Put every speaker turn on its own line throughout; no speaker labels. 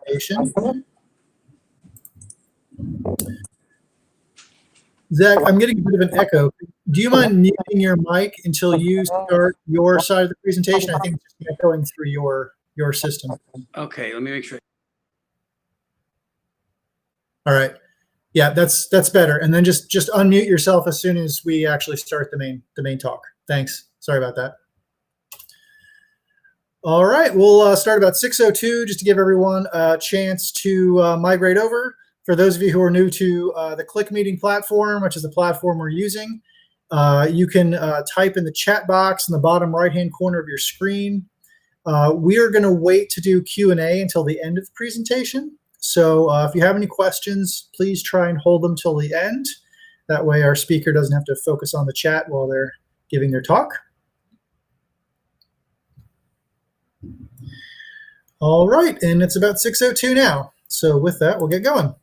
presentation. Zach, I'm getting a bit of an echo. Do you mind muting your mic until you start your side of the presentation? I think it's just echoing through your system.
Okay, let me make sure.
All right. Yeah, that's better. And then just unmute yourself as soon as we actually start the main talk. Thanks. Sorry about that. All right, we'll start about 6:02 just to give everyone a chance to migrate over. For those of you who are new to the Click Meeting platform, which is the platform we're using, you can type in the chat box in the bottom right-hand corner of your screen. We are going to wait to do Q&A until the end of the presentation. So if you have any questions, please try and hold them till the end. That way our speaker doesn't have to focus on the chat while they're giving their talk. All right, and it's about 6:02 now. So with that, we'll get going.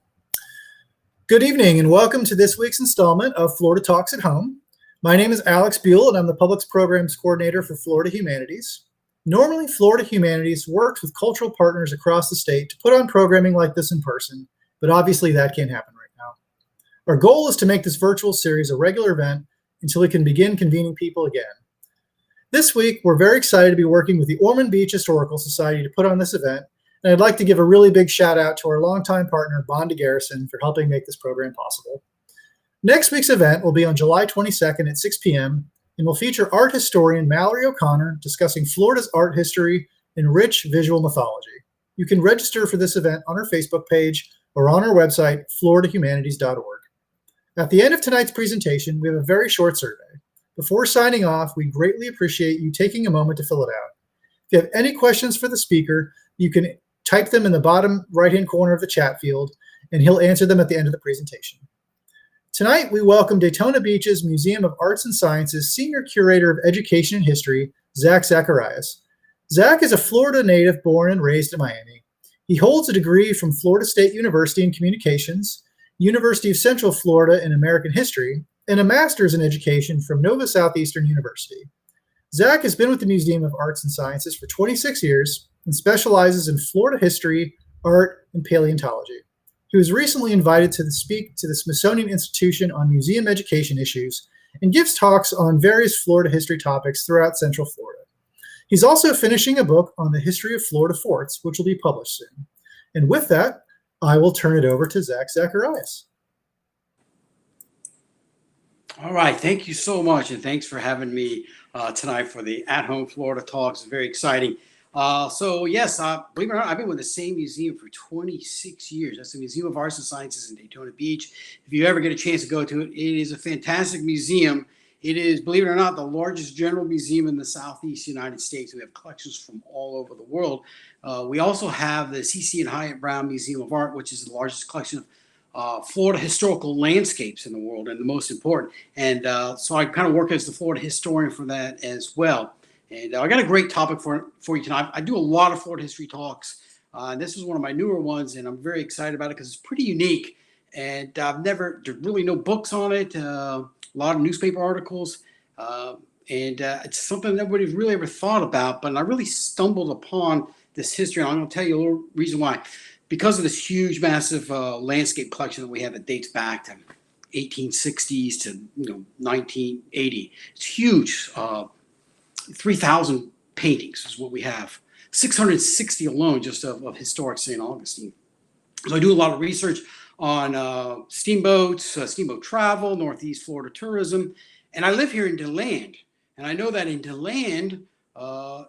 Good evening and welcome to this week's installment of Florida Talks at Home. My name is Alex Buell and I'm the Public Programs Coordinator for Florida Humanities. Normally, Florida Humanities works with cultural partners across the state to put on programming like this in person, but obviously that can't happen right now. Our goal is to make this virtual series a regular event until we can begin convening people again. This week, we're very excited to be working with the Ormond Beach Historical Society to put on this event, and I'd like to give a really big shout out to our longtime partner, Bonda Garrison, for helping make this program possible. Next week's event will be on July 22nd at 6 p.m., and will feature art historian Mallory O'Connor discussing Florida's art history and rich visual mythology. You can register for this event on our Facebook page or on our website, floridahumanities.org. At the end of tonight's presentation, we have a very short survey. Before signing off, we greatly appreciate you taking a moment to fill it out. If you have any questions for the speaker, you can type them in the bottom right-hand corner of the chat field, and he'll answer them at the end of the presentation. Tonight, we welcome Daytona Beach's Museum of Arts and Sciences Senior Curator of Education and History, Zach Zaharias. Zach is a Florida native born and raised in Miami. He holds a degree from Florida State University in Communications, University of Central Florida in American History, and a master's in education from Nova Southeastern University. Zach has been with the Museum of Arts and Sciences for 26 years and specializes in Florida history, art, and paleontology. He was recently invited to speak to the Smithsonian Institution on museum education issues and gives talks on various Florida history topics throughout Central Florida. He's also finishing a book on the history of Florida forts, which will be published soon. And with that, I will turn it over to Zach Zaharias.
All right, thank you so much, and thanks for having me tonight for the At Home Florida Talks. It's very exciting. So yes, believe it or not, I've been with the same museum for 26 years. That's the Museum of Arts and Sciences in Daytona Beach. If you ever get a chance to go to it, it is a fantastic museum. It is, believe it or not, the largest general museum in the Southeast United States. We have collections from all over the world. We also have the C.C. and Hyatt Brown Museum of Art, which is the largest collection of Florida historical landscapes in the world and the most important. And so I kind of work as the Florida historian for that as well. And I got a great topic for you tonight. I do a lot of Florida history talks. This is one of my newer ones, and I'm very excited about it because it's pretty unique. And there's really no books on it, a lot of newspaper articles. It's something nobody's really ever thought about, but I really stumbled upon this history. And I'm going to tell you a little reason why. Because of this huge, massive landscape collection that we have that dates back to 1860s to 1980. It's huge. 3,000 paintings is what we have. 660 alone just of historic St. Augustine. So I do a lot of research on steamboats, steamboat travel, Northeast Florida tourism. And I live here in Deland. And I know that in Deland,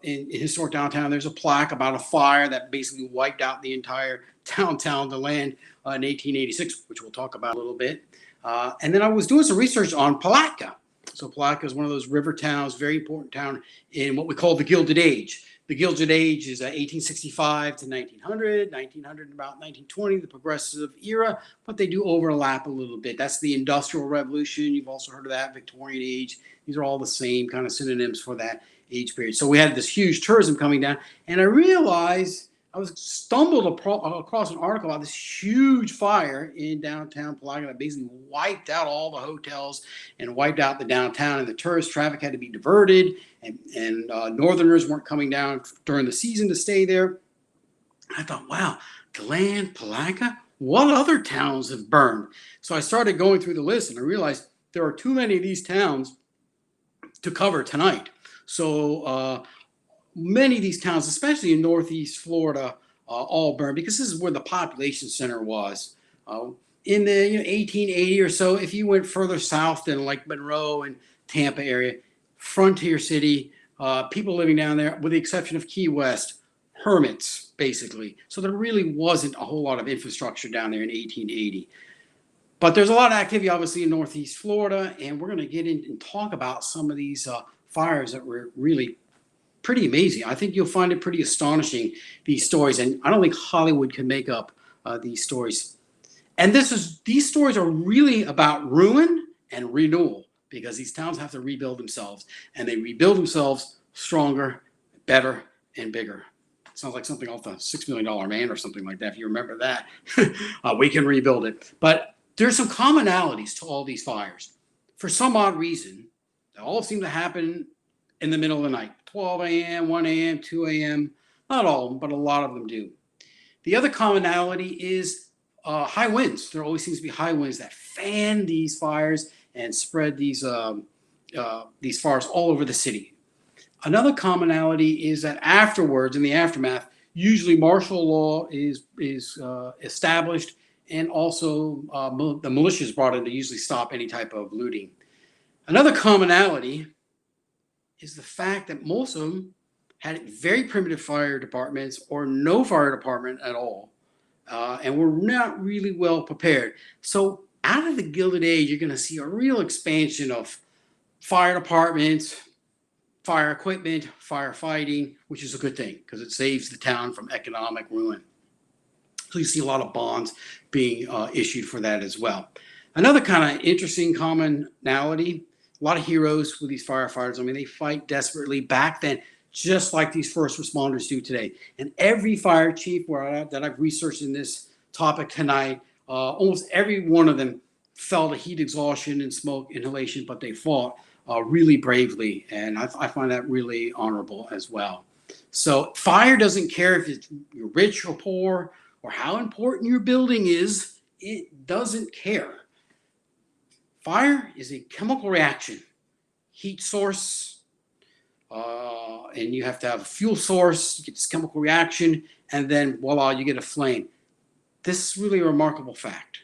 in historic downtown, there's a plaque about a fire that basically wiped out the entire downtown Deland in 1886, which we'll talk about a little bit. And then I was doing some research on Palatka. So Palatka is one of those river towns, very important town in what we call the Gilded Age. The Gilded Age is 1865 to 1900, 1900 to about 1920, the progressive era, but they do overlap a little bit. That's the Industrial Revolution. You've also heard of that, Victorian Age. These are all the same kind of synonyms for that age period. So we had this huge tourism coming down, and I realized I stumbled across an article about this huge fire in downtown Palatka that basically wiped out all the hotels and wiped out the downtown, and the tourist traffic had to be diverted, and northerners weren't coming down during the season to stay there. I thought, wow, Deland, Palaca. What other towns have burned? So I started going through the list and I realized there are too many of these towns to cover tonight. So many of these towns, especially in Northeast Florida, all burned because this is where the population center was. In the 1880 or so, if you went further south than like Monroe and Tampa area, frontier city, people living down there, with the exception of Key West, hermits, basically. So there really wasn't a whole lot of infrastructure down there in 1880. But there's a lot of activity, obviously, in Northeast Florida, and we're going to get in and talk about some of these fires that were really pretty amazing. I think you'll find it pretty astonishing, these stories, and I don't think Hollywood can make up these stories. And these stories are really about ruin and renewal, because these towns have to rebuild themselves, and they rebuild themselves stronger, better, and bigger. Sounds like something off the $6 Million Man or something like that, if you remember that. We can rebuild it. But there's some commonalities to all these fires. For some odd reason, they all seem to happen in the middle of the night, 12 a.m., 1 a.m., 2 a.m. Not all of them, but a lot of them do. The other commonality is high winds. There always seems to be high winds that fan these fires and spread these fires all over the city. Another commonality is that afterwards, in the aftermath, usually martial law is established, and also the militia is brought in to usually stop any type of looting. Another commonality is the fact that most of them had very primitive fire departments or no fire department at all, and were not really well prepared. So out of the Gilded Age, you're going to see a real expansion of fire departments, fire equipment, firefighting, which is a good thing because it saves the town from economic ruin. So you see a lot of bonds being issued for that as well. Another kind of interesting commonality, a lot of heroes with these firefighters. I mean, they fight desperately back then, just like these first responders do today. And every fire chief that I've researched in this topic tonight, almost every one of them felt a heat exhaustion and smoke inhalation, but they fought really bravely, and I find that really honorable as well. So fire doesn't care if you're rich or poor or how important your building is. It doesn't care. Fire is a chemical reaction, heat source, and you have to have a fuel source, you get this chemical reaction, and then voila, you get a flame. This is really a remarkable fact.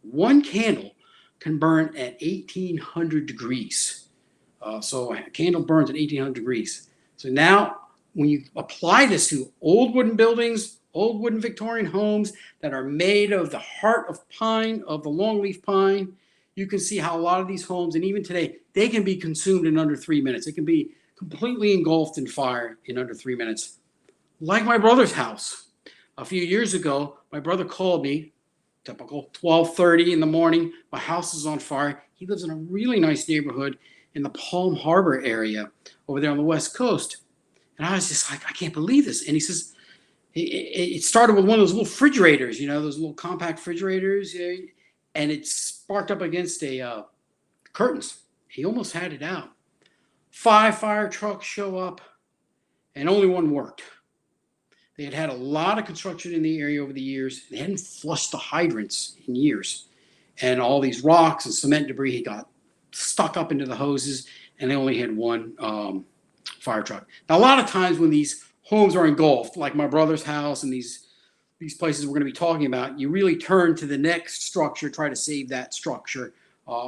One candle can burn at 1800 degrees. So a candle burns at 1800 degrees. So now when you apply this to old wooden buildings, old wooden Victorian homes that are made of the heart of pine, of the longleaf pine, you can see how a lot of these homes, and even today, they can be consumed in under 3 minutes. It can be completely engulfed in fire in under 3 minutes. Like my brother's house. A few years ago, my brother called me, typical 12:30 in the morning. My house is on fire. He lives in a really nice neighborhood in the Palm Harbor area over there on the West Coast. And I was just like, I can't believe this. And he says, it started with one of those little refrigerators, those little compact refrigerators, and it sparked up against a curtains. He almost had it out. 5 fire trucks show up, and only one worked. They had a lot of construction in the area over the years. They hadn't flushed the hydrants in years. And all these rocks and cement debris got stuck up into the hoses, and they only had one fire truck. Now, a lot of times when these homes are engulfed, like my brother's house and these places we're going to be talking about, you really turn to the next structure, try to save that structure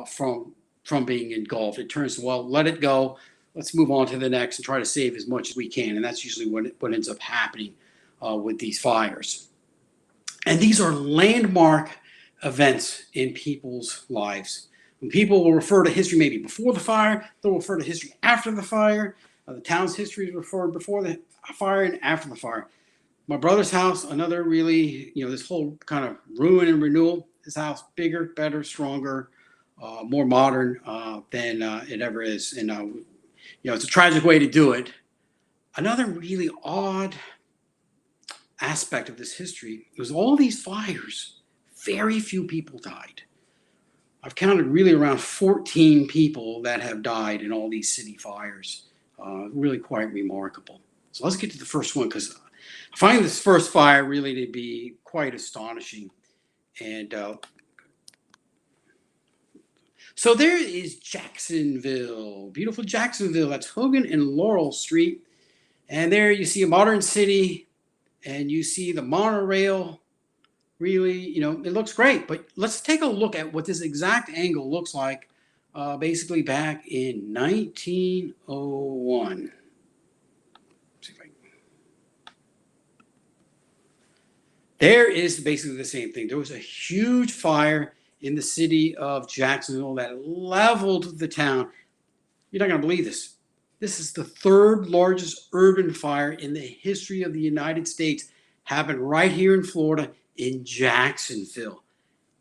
from being engulfed. It turns to, well, let it go. Let's move on to the next and try to save as much as we can. And that's usually what ends up happening with these fires. And these are landmark events in people's lives. When people will refer to history maybe before the fire, they'll refer to history after the fire. The town's history is referred before the fire and after the fire. My brother's house, another really, this whole kind of ruin and renewal. His house, bigger, better, stronger, more modern than it ever is. And, it's a tragic way to do it. Another really odd aspect of this history was all these fires, very few people died. I've counted really around 14 people that have died in all these city fires. Really quite remarkable. So let's get to the first one, because I find this first fire really to be quite astonishing. And so there is Jacksonville, beautiful Jacksonville. That's Hogan and Laurel Street. And there you see a modern city, and you see the monorail. Really, it looks great. But let's take a look at what this exact angle looks like basically back in 1901. There is basically the same thing. There was a huge fire in the city of Jacksonville that leveled the town. You're not going to believe this. This is the third largest urban fire in the history of the United States. Happened right here in Florida in Jacksonville.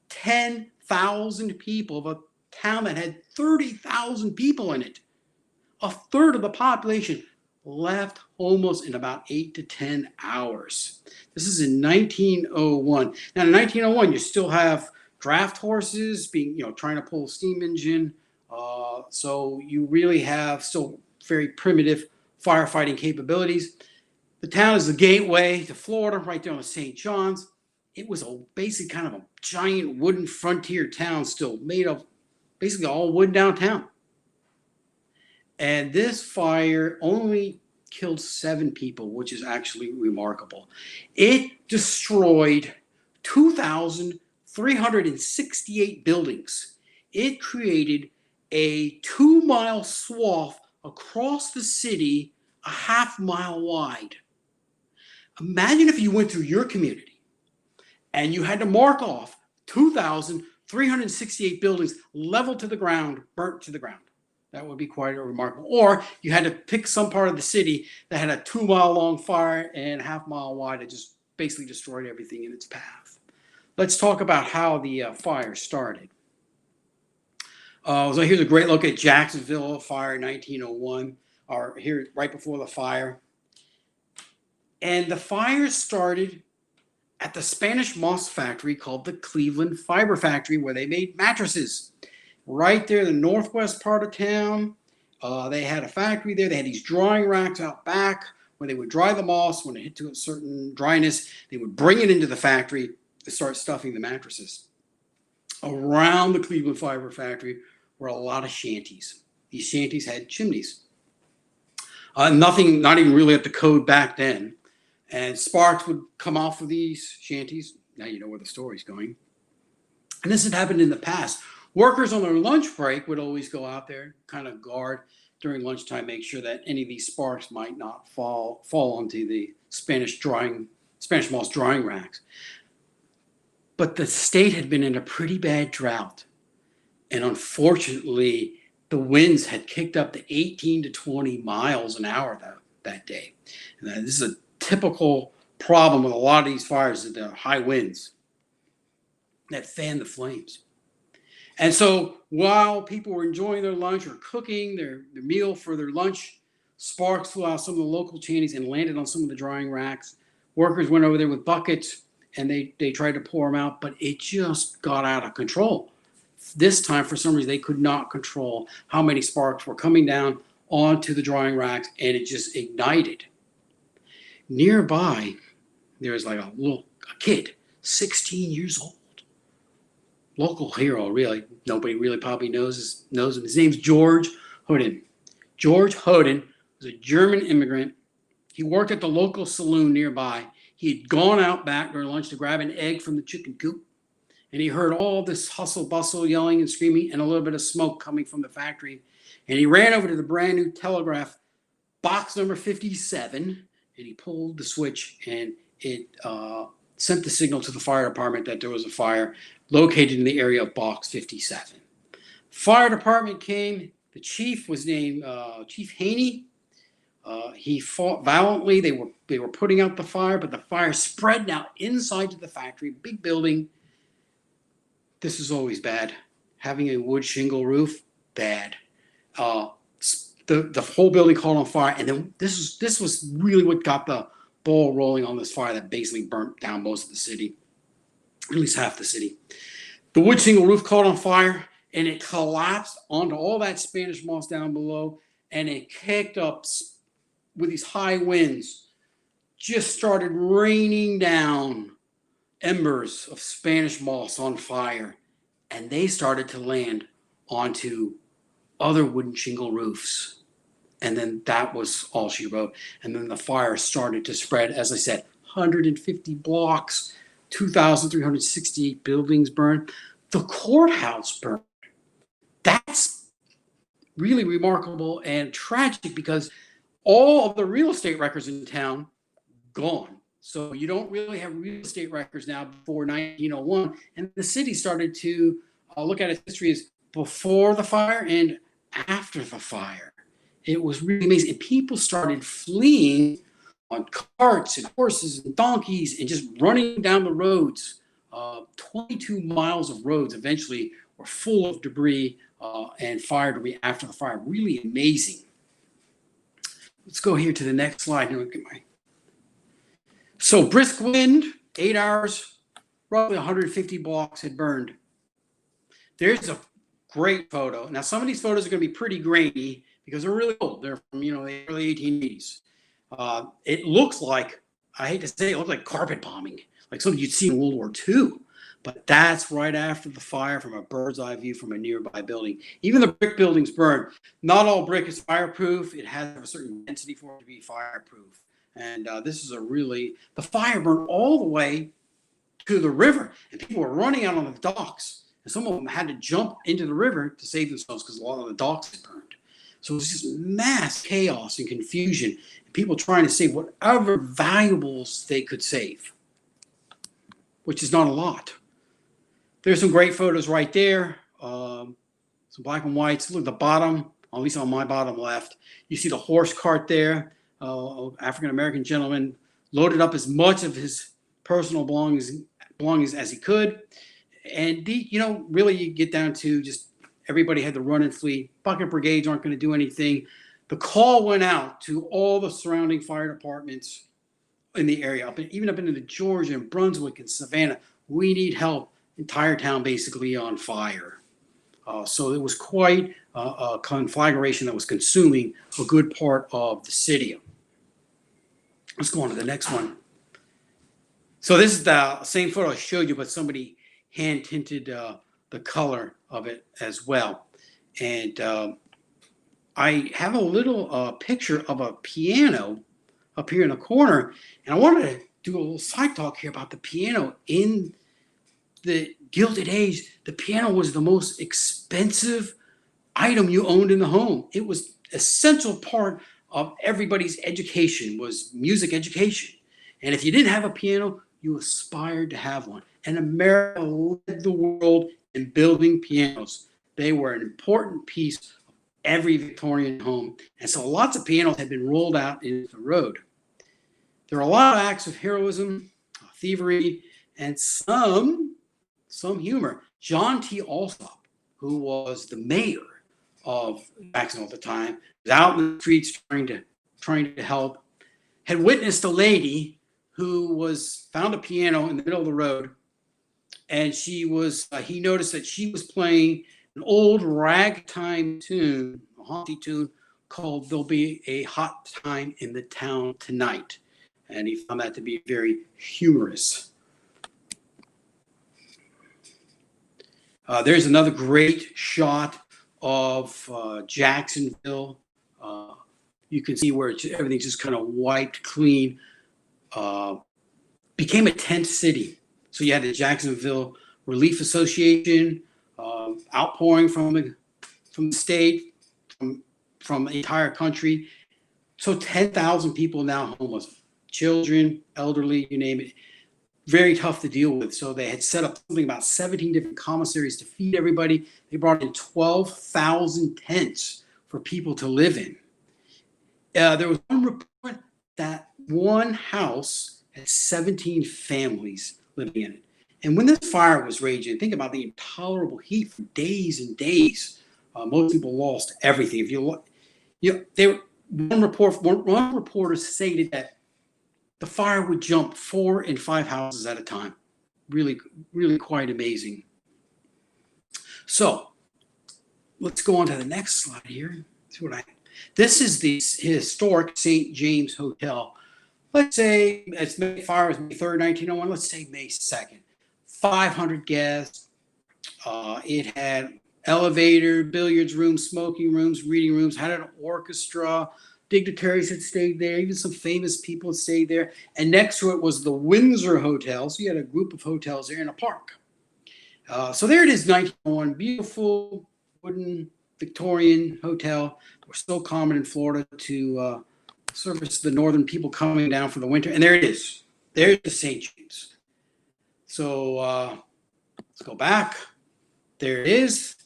10,000 people of a town that had 30,000 people in it. A third of the population left homeless in about 8 to 10 hours. This is in 1901. Now, in 1901, you still have draft horses being, trying to pull a steam engine. So you really have still very primitive firefighting capabilities. The town is the gateway to Florida, right there on the St. John's. It was basically kind of a giant wooden frontier town still made of basically all wood downtown. And this fire only killed 7 people, which is actually remarkable. It destroyed 2,368 buildings. It created a 2-mile swath across the city, a half-mile wide. Imagine if you went through your community and you had to mark off 2,368 buildings leveled to the ground, burnt to the ground. That would be quite remarkable. Or you had to pick some part of the city that had a 2-mile long fire and a half-mile wide that just basically destroyed everything in its path. Let's talk about how the fire started. So here's a great look at Jacksonville fire 1901, or here right before the fire. And the fire started at the Spanish moss factory called the Cleveland Fiber Factory, where they made mattresses. Right there in the northwest part of town, they had a factory there. They had these drying racks out back where they would dry the moss. When it hit to a certain dryness, they would bring it into the factory to start stuffing the mattresses. Around the Cleveland Fiber Factory were a lot of shanties. These shanties had chimneys. Nothing, not even really up to code back then. And sparks would come off of these shanties. Now you know where the story's going. And this had happened in the past. Workers on their lunch break would always go out there, kind of guard during lunchtime, make sure that any of these sparks might not fall onto the Spanish moss drying racks. But the state had been in a pretty bad drought. And unfortunately, the winds had kicked up to 18 to 20 miles an hour that day. And this is a typical problem with a lot of these fires, that the high winds that fan the flames. And so while people were enjoying their lunch or cooking their meal for their lunch, sparks flew out some of the local chimneys and landed on some of the drying racks. Workers went over there with buckets and they tried to pour them out, but it just got out of control. This time, for some reason, they could not control how many sparks were coming down onto the drying racks, and it just ignited. Nearby, there was like a kid, 16 years old. Local hero, really. Nobody really probably knows him. His name's George Hoden. George Hoden was a German immigrant. He worked at the local saloon nearby. He had gone out back during lunch to grab an egg from the chicken coop. And he heard all this hustle bustle, yelling and screaming, and a little bit of smoke coming from the factory. And he ran over to the brand new telegraph box number 57, and he pulled the switch, and it sent the signal to the fire department that there was a fire located in the area of box 57. Fire department came. The chief was named Chief Haney. He fought valiantly. They were putting out the fire, but the fire spread now inside to the factory, big building. This is always bad. Having a wood shingle roof, bad. The whole building caught on fire, and then this was really what got the ball rolling on this fire that basically burnt down most of the city, at least half the city. The wood shingle roof caught on fire, and it collapsed onto all that Spanish moss down below, and it kicked up with these high winds, just started raining down embers of Spanish moss on fire, and they started to land onto other wooden shingle roofs. And then that was all she wrote. And then the fire started to spread. As I said, 150 blocks, 2,368 buildings burned. The courthouse burned. That's really remarkable and tragic because all of the real estate records in town gone. So you don't really have real estate records now before 1901. And the city started to look at its history as before the fire and after the fire. It was really amazing. And people started fleeing on carts and horses and donkeys and just running down the roads. 22 miles of roads eventually were full of debris and fire debris after the fire. Really amazing. Let's go here to the next slide. So brisk wind, 8 hours, roughly 150 blocks had burned. There's a great photo. Now, some of these photos are going to be pretty grainy because they're really old. They're from, the early 1880s. It looks like, I hate to say it, looked like carpet bombing, like something you'd see in World War II. But that's right after the fire from a bird's eye view from a nearby building. Even the brick buildings burned. Not all brick is fireproof. It has a certain density for it to be fireproof. And this is the fire burned all the way to the river. And people were running out on the docks. And some of them had to jump into the river to save themselves because a lot of the docks had burned. So it was just mass chaos and confusion. And people trying to save whatever valuables they could save, which is not a lot. There's some great photos right there. Some black and whites. Look at the bottom, at least on my bottom left. You see the horse cart there. African-American gentleman loaded up as much of his personal belongings as he could. And, really you get down to just everybody had to run and flee. Bucket brigades aren't going to do anything. The call went out to all the surrounding fire departments in the area, even up into Georgia and Brunswick and Savannah. We need help. Entire town basically on fire. So it was quite a conflagration that was consuming a good part of the city. Let's go on to the next one. So this is the same photo I showed you, but somebody hand tinted the color of it as well. And I have a little picture of a piano up here in the corner. And I wanted to do a little side talk here about the piano. In the Gilded Age, the piano was the most expensive item you owned in the home. It was an essential part of everybody's education, was music education. And if you didn't have a piano, you aspired to have one. And America led the world in building pianos. They were an important piece of every Victorian home. And so lots of pianos had been rolled out into the road. There are a lot of acts of heroism, thievery, and some humor. John T. Alsop, who was the mayor of Jacksonville at the time, was out in the streets trying to help, had witnessed a lady who found a piano in the middle of the road, and he noticed that she was playing an old ragtime tune, a haunty tune called "There'll Be a Hot Time in the Town Tonight," and he found that to be very humorous. There's another great shot of Jacksonville. You can see where everything's just kind of wiped clean. Became a tent city. So you had the Jacksonville Relief Association, outpouring from the state, from the entire country. So 10,000 people now homeless, children, elderly, you name it. Very tough to deal with. So they had set up something about 17 different commissaries to feed everybody. They brought in 12,000 tents for people to live in. There was one report that one house had 17 families living in it. And when this fire was raging, think about the intolerable heat for days and days. Most people lost everything. One reporter stated that the fire would jump 4 and 5 houses at a time. Really, really quite amazing. So let's go on to the next slide here. This is the historic St. James Hotel. let's say it's fire was May 3rd, 1901. Let's say May 2nd. 500 guests. It had elevator, billiards rooms, smoking rooms, reading rooms, had an orchestra. Dignitaries had stayed there. Even some famous people had stayed there. And next to it was the Windsor Hotel. So you had a group of hotels there in a park. So there it is, 1901. Beautiful wooden Victorian hotel. We're so common in Florida to service the northern people coming down for the winter. And there it is. There's the St. James. So let's go back. There it is.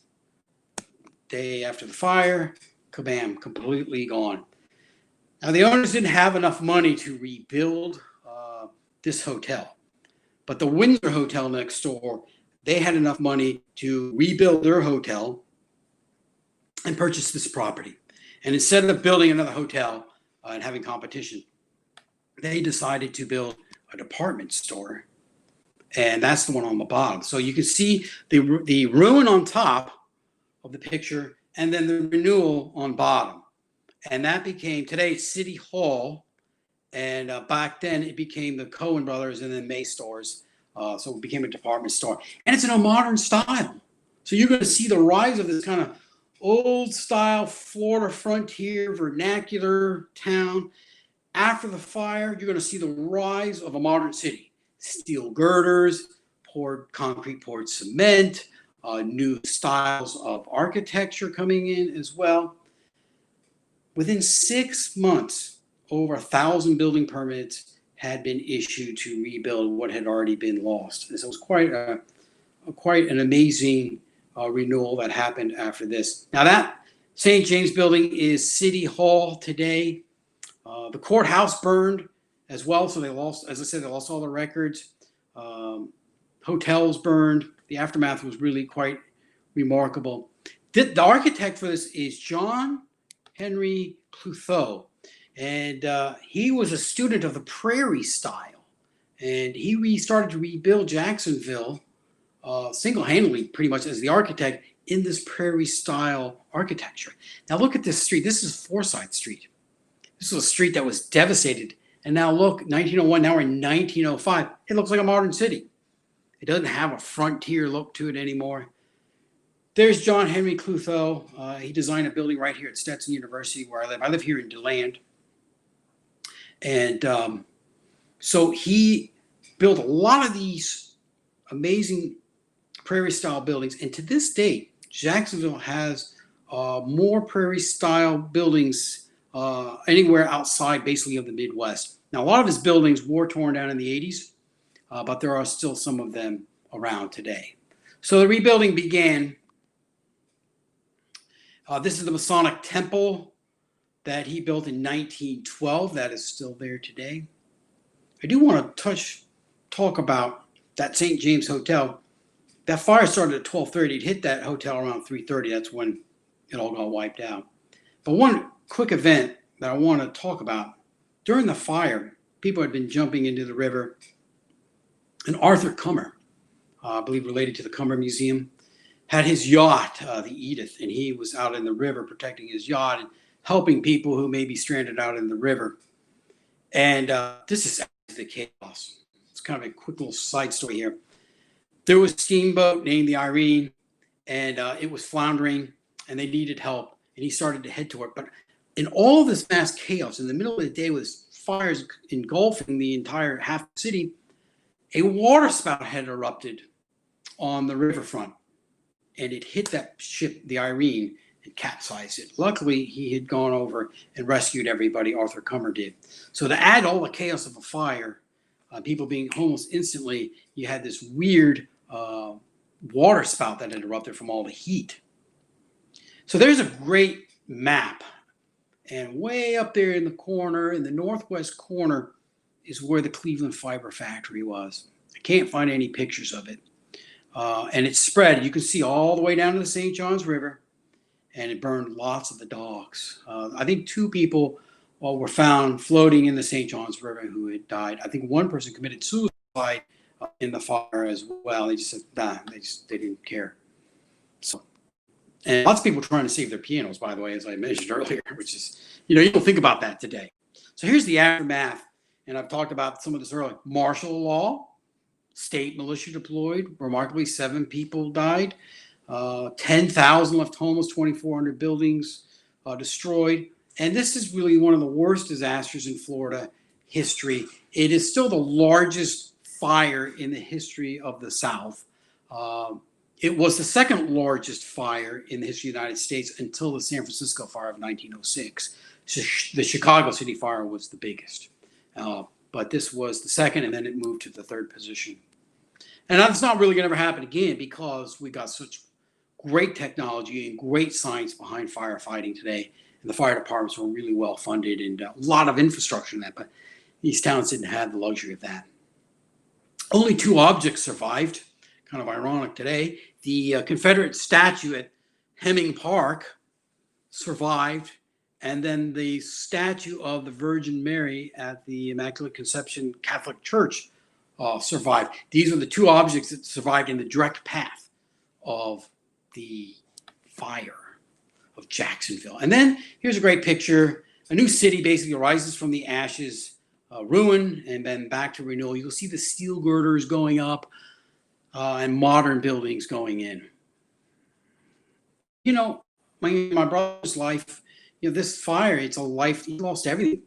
Day after the fire. Kabam, completely gone. Now, the owners didn't have enough money to rebuild this hotel. But the Windsor Hotel next door, they had enough money to rebuild their hotel and purchase this property. And instead of building another hotel and having competition, they decided to build a department store. And that's the one on the bottom. So you can see the ruin on top of the picture and then the renewal on bottom. And that became, today, City Hall. And back then, it became the Cohen Brothers and then May stores. So it became a department store. And it's in a modern style. So you're going to see the rise of this kind of old style Florida frontier vernacular town. After the fire, you're going to see the rise of a modern city. Steel girders, concrete poured cement, new styles of architecture coming in as well. Within 6 months, over 1,000 building permits had been issued to rebuild what had already been lost. And so it was quite an amazing renewal that happened after this. Now that St. James building is City Hall today. The courthouse burned as well, so they lost, as I said, they lost all the records. Hotels burned. The aftermath was really quite remarkable. The architect for this is John Henry Clouthier, and he was a student of the prairie style, and he started to rebuild Jacksonville single-handedly, pretty much as the architect in this prairie style architecture. Now look at this street. This is Forsyth Street. This was a street that was devastated, and now look, 1901. Now we're in 1905. It looks like a modern city. It doesn't have a frontier look to it anymore. There's John Henry Clouthier. He designed a building right here at Stetson University where I live. I live here in Deland. And so he built a lot of these amazing prairie-style buildings. And to this day, Jacksonville has more prairie-style buildings anywhere outside, basically, of the Midwest. Now, a lot of his buildings were torn down in the 80s, but there are still some of them around today. So the rebuilding began. This is the Masonic Temple that he built in 1912. That is still there today. I do want to talk about that St. James Hotel. That fire started at 12:30. It hit that hotel around 3:30. That's when it all got wiped out. But one quick event that I want to talk about. During the fire, people had been jumping into the river. And Arthur Cummer, I believe related to the Cummer Museum, had his yacht, the Edith, and he was out in the river protecting his yacht and helping people who may be stranded out in the river. And this is the chaos. It's kind of a quick little side story here. There was a steamboat named the Irene, and it was floundering, and they needed help, and he started to head toward it. But in all of this mass chaos, in the middle of the day with fires engulfing the entire half the city, a water spout had erupted on the riverfront, and it hit that ship, the Irene, and capsized it. Luckily, he had gone over and rescued everybody. Arthur Cummer did. So to add all the chaos of a fire, people being homeless instantly, you had this weird water spout that had erupted from all the heat. So there's a great map. And way up there in the corner, in the northwest corner, is where the Cleveland Fiber Factory was. I can't find any pictures of it. And it's spread. You can see all the way down to the St. Johns River, and it burned lots of the docks. I think 2 people were found floating in the St. Johns River who had died. I think one person committed suicide in the fire as well. They just said, nah, they didn't care. So, and lots of people trying to save their pianos, by the way, as I mentioned earlier, which is, you don't think about that today. So here's the aftermath. and I've talked about some of this earlier. Martial law, state militia deployed. Remarkably, 7 people died. 10,000 left homeless, 2,400 buildings destroyed. And this is really one of the worst disasters in Florida history. It is still the largest fire in the history of the South. It was the second largest fire in the history of the United States until the San Francisco fire of 1906. The Chicago City fire was the biggest. But this was the second, and then it moved to the third position. And that's not really going to ever happen again because we got such great technology and great science behind firefighting today. And the fire departments were really well funded and a lot of infrastructure in that. But these towns didn't have the luxury of that. Only 2 objects survived. Kind of ironic today. The Confederate statue at Hemming Park survived. And then the statue of the Virgin Mary at the Immaculate Conception Catholic Church survived. These are the 2 objects that survived in the direct path of the fire of Jacksonville. And then here's a great picture. A new city basically rises from the ashes, ruin, and then back to renewal. You'll see the steel girders going up and modern buildings going in. You know, my brother's life, this fire, it's a life. He lost everything.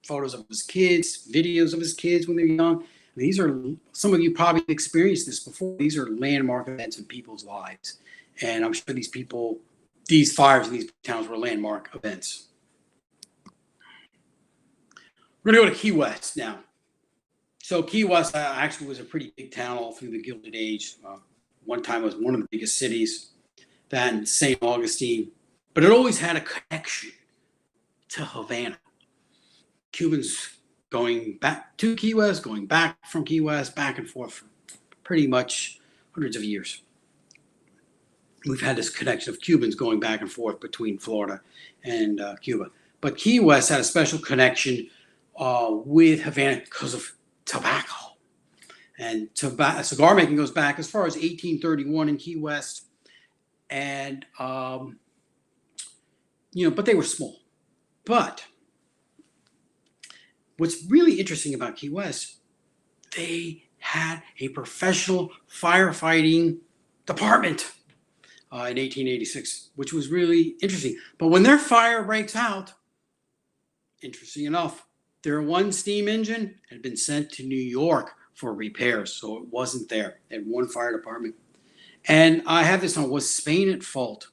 Photos of his kids, videos of his kids when they're young. These are, some of you probably experienced this before. These are landmark events in people's lives. And I'm sure these fires in these towns were landmark events. We're going to go to Key West now. So Key West actually was a pretty big town all through the Gilded Age. One time it was one of the biggest cities, then St. Augustine. But it always had a connection to Havana. Cubans going back to Key West, going back from Key West, back and forth for pretty much hundreds of years. We've had this connection of Cubans going back and forth between Florida and Cuba. But Key West had a special connection with Havana because of tobacco. And cigar making goes back as far as 1831 in Key West. And, but they were small. But what's really interesting about Key West, they had a professional firefighting department in 1886, which was really interesting. But when their fire breaks out, interesting enough, their one steam engine had been sent to New York for repairs, so it wasn't there. They had one fire department. And I have this on, was Spain at fault?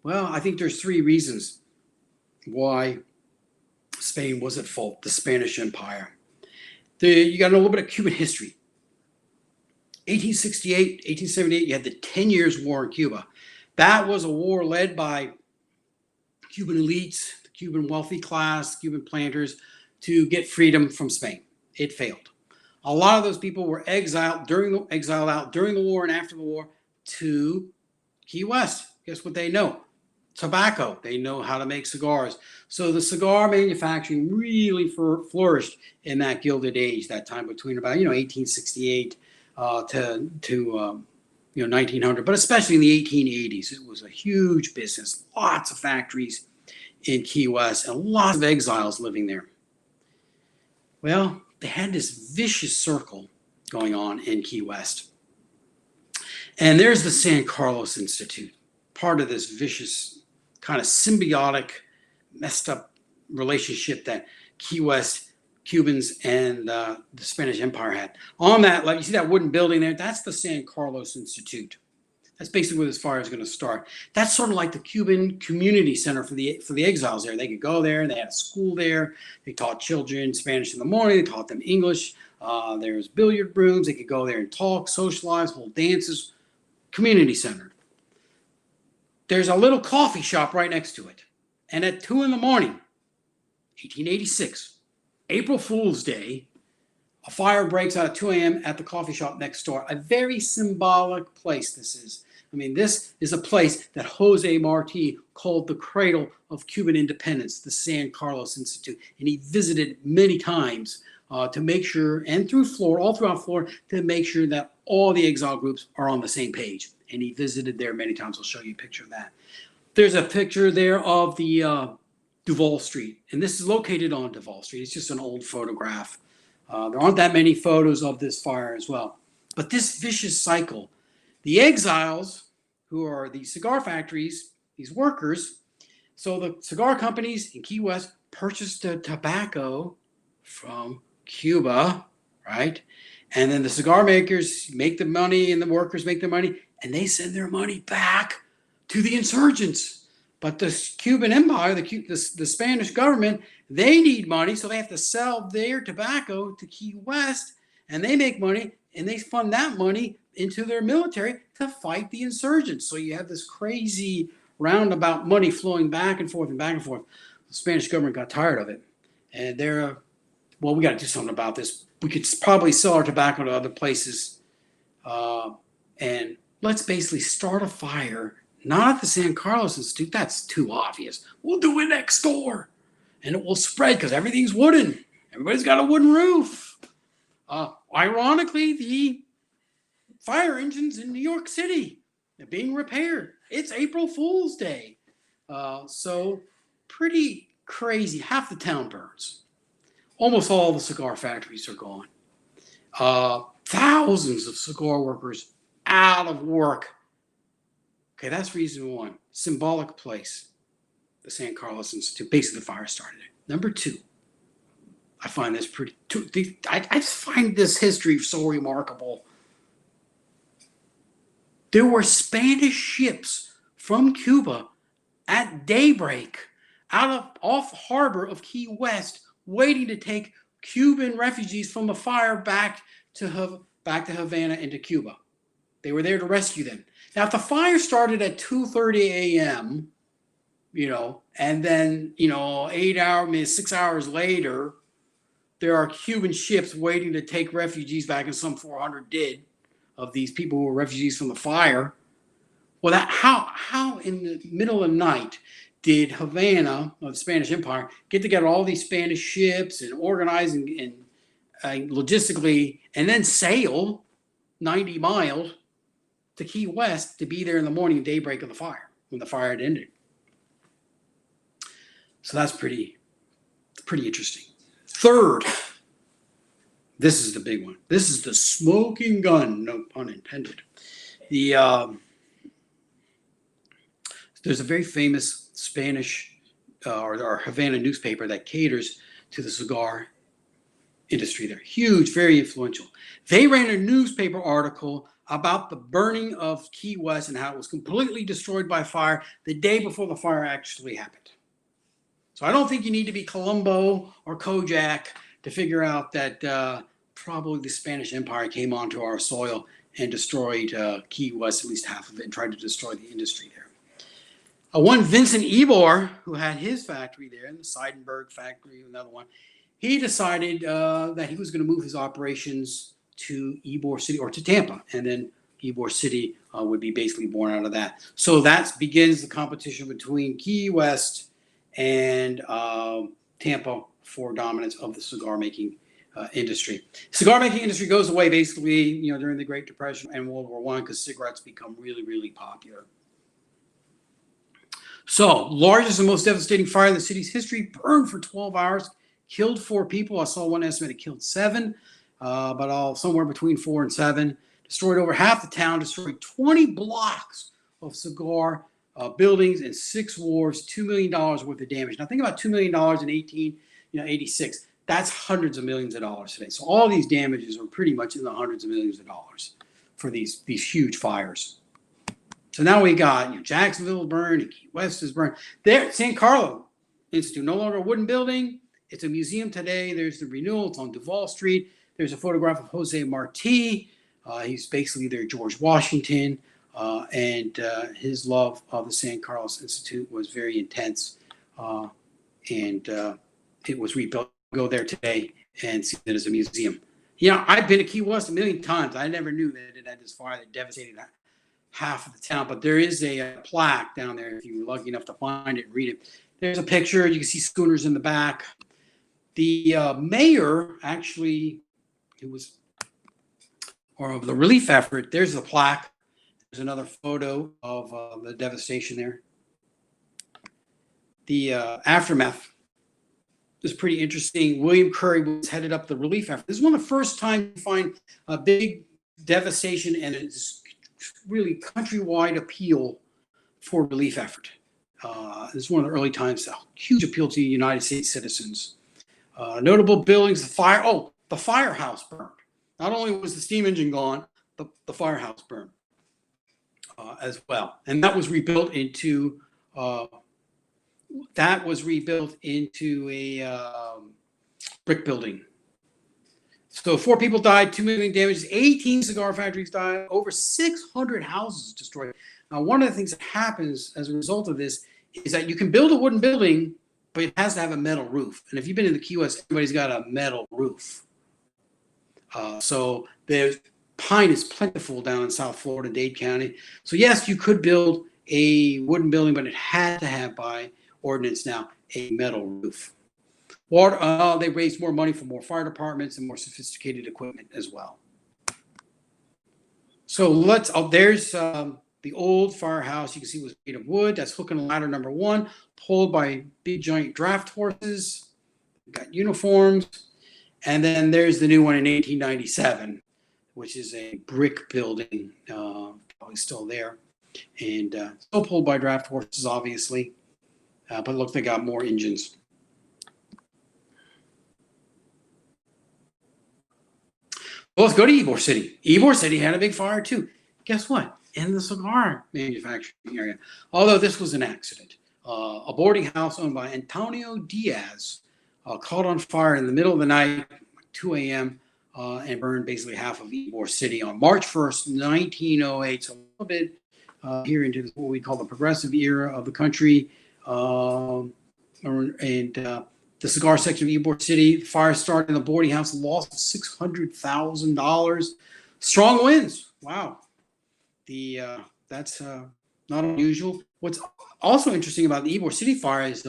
Well, I think there's 3 reasons why Spain was at fault, the Spanish Empire. You got to know a little bit of Cuban history. 1868, 1878, you had the 10 Years' War in Cuba. That was a war led by Cuban elites, the Cuban wealthy class, Cuban planters, to get freedom from Spain. It failed. A lot of those people were exiled out during the war and after the war to Key West. Guess what they know? Tobacco. They know how to make cigars. So the cigar manufacturing really flourished in that Gilded Age, that time between about 1868 to 1900, but especially in the 1880s. It was a huge business. Lots of factories in Key West and lots of exiles living there. Well, they had this vicious circle going on in Key West. And there's the San Carlos Institute, part of this vicious kind of symbiotic, messed up relationship that Key West Cubans and the Spanish Empire had. On that, like you see that wooden building there, that's the San Carlos Institute. That's basically where this fire is going to start. That's sort of like the Cuban community center for the exiles there. They could go there. They had a school there. They taught children Spanish in the morning. They taught them English. There's billiard rooms. They could go there and talk, socialize, hold dances. Community center. There's a little coffee shop right next to it. And at 2 in the morning, 1886, April Fool's Day, a fire breaks out at 2 a.m. at the coffee shop next door. A very symbolic place this is. I mean, this is a place that Jose Marti called the cradle of Cuban independence, the San Carlos Institute. And he visited many times to make sure, and through Florida, all throughout Florida, to make sure that all the exile groups are on the same page. And he visited there many times. I'll show you a picture of that. There's a picture there of the Duval Street. And this is located on Duval Street. It's just an old photograph. There aren't that many photos of this fire as well. But this vicious cycle, the exiles, who are the cigar factories, these workers, so the cigar companies in Key West purchased the tobacco from Cuba, right? And then the cigar makers make the money and the workers make the money, and they send their money back to the insurgents. But the Cuban Empire, the Spanish government, they need money, so they have to sell their tobacco to Key West, and they make money, and they fund that money into their military to fight the insurgents. So you have this crazy roundabout money flowing back and forth and back and forth. The Spanish government got tired of it, and they're well, we got to do something about this. We could probably sell our tobacco to other places, and let's basically start a fire. Not at the San Carlos Institute. That's too obvious. We'll do it next door, and it will spread because everything's wooden. Everybody's got a wooden roof. Ironically, the fire engines in New York City are being repaired. It's April Fool's Day. So pretty crazy. Half the town burns. Almost all the cigar factories are gone. Thousands of cigar workers out of work. Okay, that's reason one. Symbolic place. The San Carlos Institute. Basically, the fire started it. Number two, I find this I just find this history so remarkable. There were Spanish ships from Cuba at daybreak off harbor of Key West, waiting to take Cuban refugees from the fire back to Havana and to Cuba. They were there to rescue them. Now, if the fire started at 2:30 a.m., and then 6 hours later, there are Cuban ships waiting to take refugees back, and some 400 did, of these people who were refugees from the fire. Well, how in the middle of the night did Havana, or the Spanish Empire, get together all these Spanish ships and organize and logistically, and then sail 90 miles to Key West to be there in the morning, daybreak of the fire, when the fire had ended? So that's pretty interesting. Third, this is the big one. This is the smoking gun, no pun intended. There's a very famous Spanish or Havana newspaper that caters to the cigar industry there. Huge, very influential. They ran a newspaper article about the burning of Key West and how it was completely destroyed by fire the day before the fire actually happened. So I don't think you need to be Columbo or Kojak to figure out that probably the Spanish Empire came onto our soil and destroyed Key West, at least half of it, and tried to destroy the industry there. One Vincent Ybor, who had his factory there, in the Seidenberg factory, another one, he decided that he was going to move his operations to Ybor City or to Tampa, and then Ybor City would be basically born out of that. So that begins the competition between Key West and Tampa for dominance of the cigar making industry. Cigar making industry goes away basically, during the Great Depression and World War I, because cigarettes become really, really popular. So, largest and most devastating fire in the city's history, burned for 12 hours, killed 4 people. I saw one estimate it killed 7, but all somewhere between 4 and 7. Destroyed over half the town, destroyed 20 blocks of cigar buildings and 6 wharves, $2 million worth of damage. Now think about $2 million in 1886. That's hundreds of millions of dollars today. So all these damages are pretty much in the hundreds of millions of dollars for these huge fires. So now we got Jacksonville burned and Key West is burned. There, San Carlos Institute, no longer a wooden building. It's a museum today. There's the renewal. It's on Duval Street. There's a photograph of Jose Marti. He's basically their George Washington. And his love of the San Carlos Institute was very intense. And it was rebuilt. Go there today and see it as a museum. I've been to Key West a million times. I never knew that it had this fire that devastated half of the town. But there is a plaque down there if you were lucky enough to find it and read it. There's a picture. You can see schooners in the back. The mayor actually, of the relief effort, there's the plaque. There's another photo of the devastation there. The aftermath is pretty interesting. William Curry was headed up the relief effort. This is one of the first times you find a big devastation and it's really countrywide appeal for relief effort. This is one of the early times, a huge appeal to United States citizens. Notable buildings, the firehouse burned. Not only was the steam engine gone, the firehouse burned as well. And that was rebuilt into a brick building. So 4 people died, 2 million damages, 18 cigar factories died, over 600 houses destroyed. Now, one of the things that happens as a result of this is that you can build a wooden building, but it has to have a metal roof. And if you've been in the Key West, everybody's got a metal roof. So there's pine is plentiful down in South Florida, Dade County. So yes, you could build a wooden building, but it had to have by ordinance now a metal roof. Water, they raised more money for more fire departments and more sophisticated equipment as well. So there's the old firehouse. You can see it was made of wood. That's hook and ladder number 1, pulled by big giant draft horses. We've got uniforms. And then there's the new one in 1897, which is a brick building, probably still there. And still pulled by draft horses, obviously. But look, they got more engines. Well, let's go to Ybor City. Ybor City had a big fire too. Guess what? In the cigar manufacturing area. Although this was an accident. A boarding house owned by Antonio Diaz caught on fire in the middle of the night, 2 a.m., and burned basically half of Ybor City on March 1st, 1908. So a little bit here into what we call the progressive era of the country. The cigar section of Ybor City, the fire started in the boarding house, loss of $600,000. Strong winds. Wow. That's not unusual. What's also interesting about the Ybor City fire is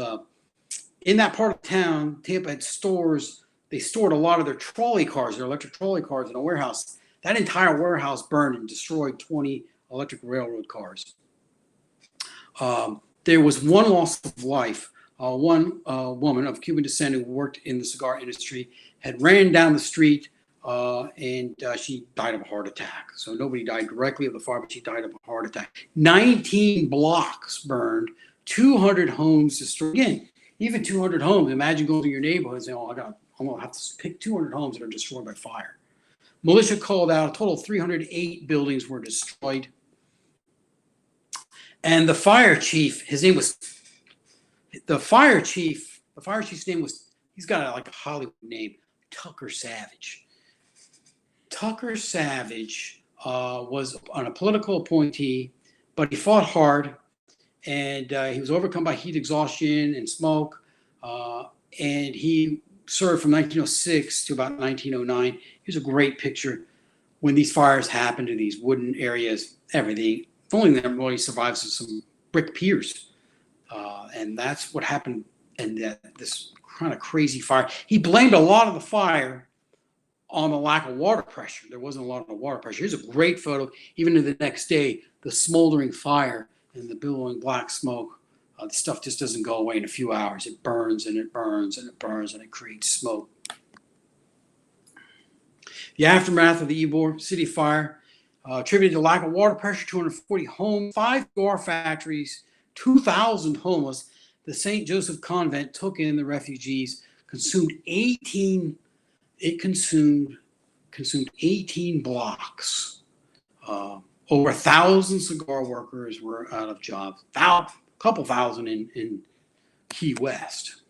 in that part of town, Tampa had stores. They stored a lot of their trolley cars, their electric trolley cars in a warehouse. That entire warehouse burned and destroyed 20 electric railroad cars. There was one loss of life. One woman of Cuban descent who worked in the cigar industry had ran down the street and she died of a heart attack. So nobody died directly of the fire, but she died of a heart attack. 19 blocks burned, 200 homes destroyed. Again, even 200 homes. Imagine going to your neighborhood and saying, I'm going to have to pick 200 homes that are destroyed by fire. Militia called out. A total of 308 buildings were destroyed. And the fire chief, the fire chief's name was, he's got like a Hollywood name, Tucker Savage. Tucker Savage was on a political appointee, but he fought hard and he was overcome by heat exhaustion and smoke. And he served from 1906 to about 1909. Here's a great picture when these fires happen to these wooden areas, everything. The only thing that really survives is some brick piers. And that's what happened in this kind of crazy fire. He blamed a lot of the fire on the lack of water pressure. There wasn't a lot of water pressure. Here's a great photo. Even to the next day, the smoldering fire and the billowing black smoke. The stuff just doesn't go away in a few hours. It burns and it burns and it burns and it creates smoke. The aftermath of the Ybor City fire attributed to lack of water pressure, 240 homes, 5 cigar factories, 2,000 homeless. The St. Joseph Convent took in the refugees, consumed 18 blocks. Over 1,000 cigar workers were out of jobs. A couple thousand in Key West.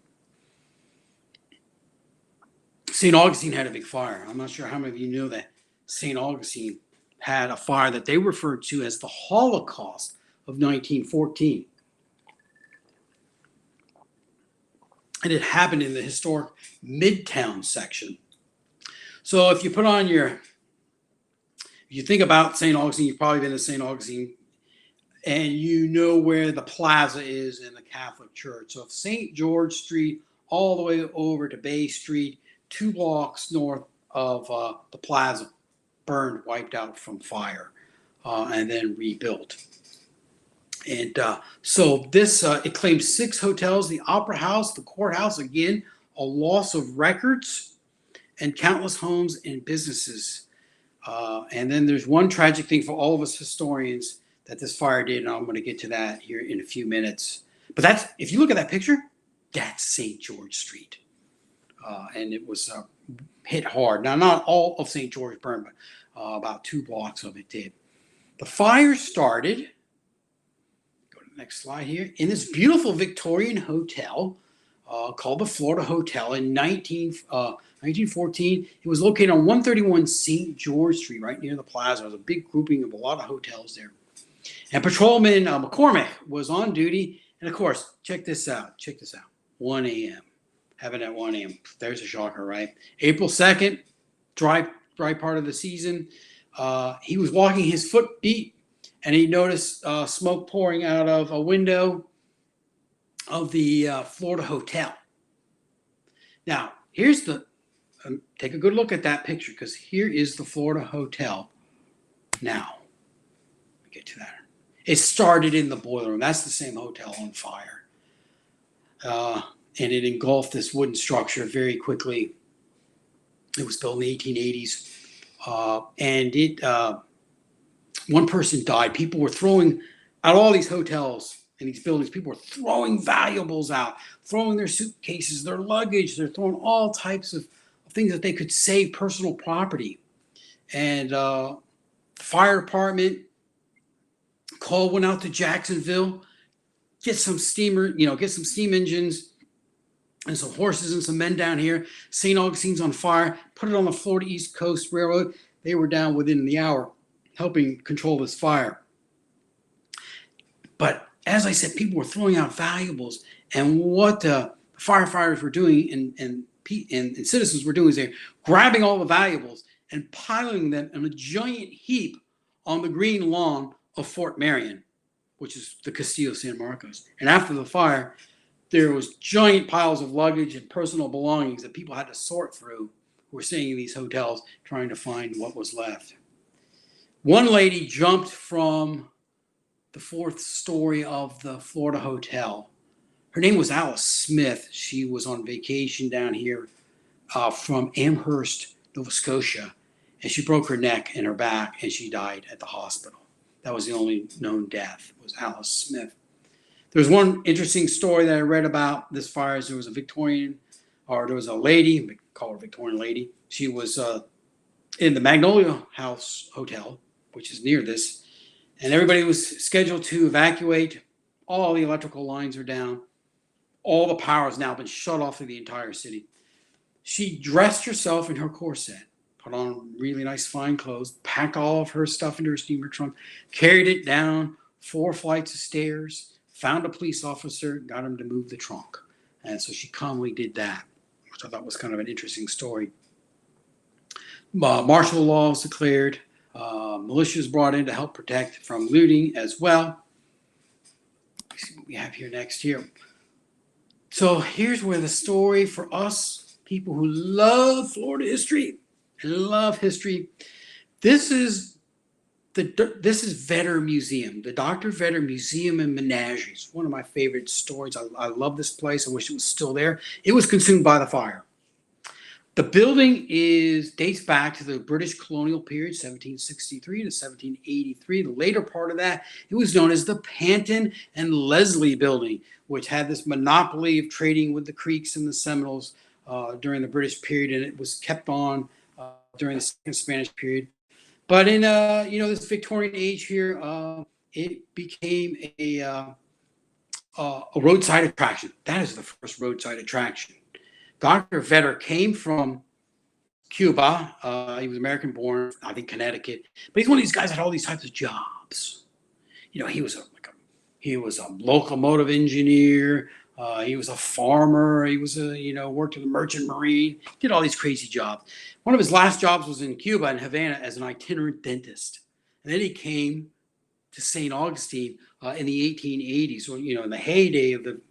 St. Augustine had a big fire. I'm not sure how many of you know that St. Augustine had a fire that they referred to as the Holocaust of 1914. And it happened in the historic Midtown section. So if you think about St. Augustine, you've probably been to St. Augustine, and you know where the plaza is in the Catholic Church. So if St. George Street all the way over to Bay Street, 2 blocks north of the plaza, burned, wiped out from fire, and then rebuilt. And so this, it claims 6 hotels, the Opera House, the courthouse, again, a loss of records, and countless homes and businesses. And then there's one tragic thing for all of us historians that this fire did, and I'm going to get to that here in a few minutes. But that's, if you look at that picture, that's St. George Street. And it was hit hard. Now, not all of St. George burned, but about 2 blocks of it did. The fire started, go to the next slide here, in this beautiful Victorian hotel called the Florida Hotel in 1914. It was located on 131 St. George Street, right near the plaza. There was a big grouping of a lot of hotels there. And Patrolman McCormick was on duty. And of course, check this out. 1 a.m. Having at 1 a.m. There's a shocker, right? April 2nd, dry part of the season. He was walking, his foot beat, and he noticed smoke pouring out of a window of the Florida Hotel. Now, here's the, take a good look at that picture, because here is the Florida Hotel now. Let me get to that. It started in the boiler room. That's the same hotel on fire. And it engulfed this wooden structure very quickly. It was built in the 1880s. And it, one person died. People were throwing out all these hotels and these buildings. People were throwing valuables out, throwing their suitcases, their luggage. They're throwing all types of things that they could save, personal property. And the fire department call went out to Jacksonville, get some steam engines and some horses and some men down here. St. Augustine's on fire, put it on the Florida East Coast Railroad. They were down within the hour helping control this fire. But as I said, people were throwing out valuables, and what the firefighters were doing and citizens were doing is they're grabbing all the valuables and piling them in a giant heap on the green lawn of Fort Marion, which is the Castillo San Marcos. And after the fire, there was giant piles of luggage and personal belongings that people had to sort through who were staying in these hotels trying to find what was left. One lady jumped from the 4th story of the Florida Hotel. Her name was Alice Smith. She was on vacation down here from Amherst, Nova Scotia, and she broke her neck and her back, and she died at the hospital. That was the only known death, was Alice Smith. There's one interesting story that I read about this fire. There was a lady, we call her Victorian lady. She was in the Magnolia House Hotel, which is near this, and everybody was scheduled to evacuate. All the electrical lines are down. All the power has now been shut off in the entire city. She dressed herself in her corset, put on really nice fine clothes, packed all of her stuff into her steamer trunk, carried it down 4 flights of stairs, found a police officer, got him to move the trunk. And so she calmly did that, which I thought was kind of an interesting story. Martial law was declared. Militias brought in to help protect from looting as well. Let's see what we have here next here. So here's where the story for us, people who love Florida history and love history, this is Vedder Museum, the Dr. Vedder Museum and Menagerie. It's one of my favorite stories. I love this place. I wish it was still there. It was consumed by the fire. The building dates back to the British colonial period, 1763 to 1783. The later part of that, it was known as the Panton and Leslie Building, which had this monopoly of trading with the Creeks and the Seminoles during the British period, and it was kept on during the Second Spanish period. But in this Victorian age here, it became a roadside attraction. That is the first roadside attraction. Dr. Vedder came from Cuba. He was American born, I think Connecticut. But he's one of these guys that had all these types of jobs. He was a locomotive engineer. He was a farmer. He was worked in the merchant marine. Did all these crazy jobs. One of his last jobs was in Cuba, in Havana, as an itinerant dentist. And then he came to St. Augustine in the 1880s, or in the heyday of the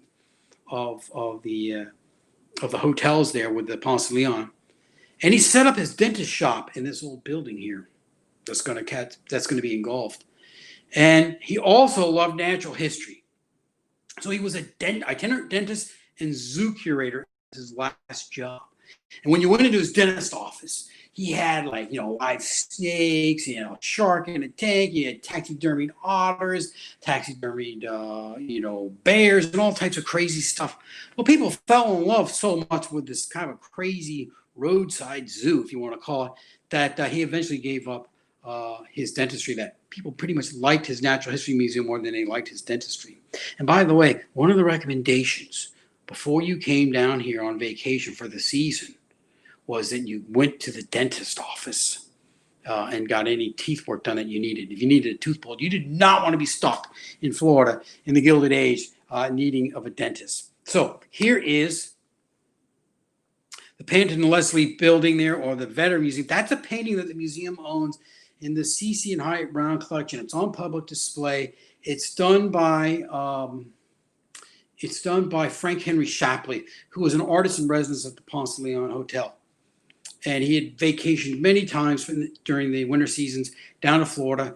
hotels there with the Ponce de Leon. And he set up his dentist shop in this old building here that's going to be engulfed. And he also loved natural history. So he was a itinerant dentist and zoo curator his last job. And when you went into his dentist office, he had like, live snakes, shark in a tank. He had taxidermied otters, taxidermied, bears, and all types of crazy stuff. Well, people fell in love so much with this kind of crazy roadside zoo, if you want to call it, that he eventually gave up his dentistry. That people pretty much liked his Natural History Museum more than they liked his dentistry. And by the way, one of the recommendations before you came down here on vacation for the season was that you went to the dentist office and got any teeth work done that you needed. If you needed a tooth pulled, you did not want to be stuck in Florida in the Gilded Age needing of a dentist. So here is the Panton and Leslie building there, or the Vetter Museum. That's a painting that the museum owns in the C.C. and Hyatt Brown collection. It's on public display. It's done by Frank Henry Shapley, who was an artist in residence at the Ponce de Leon Hotel. And he had vacationed many times during the winter seasons down to Florida.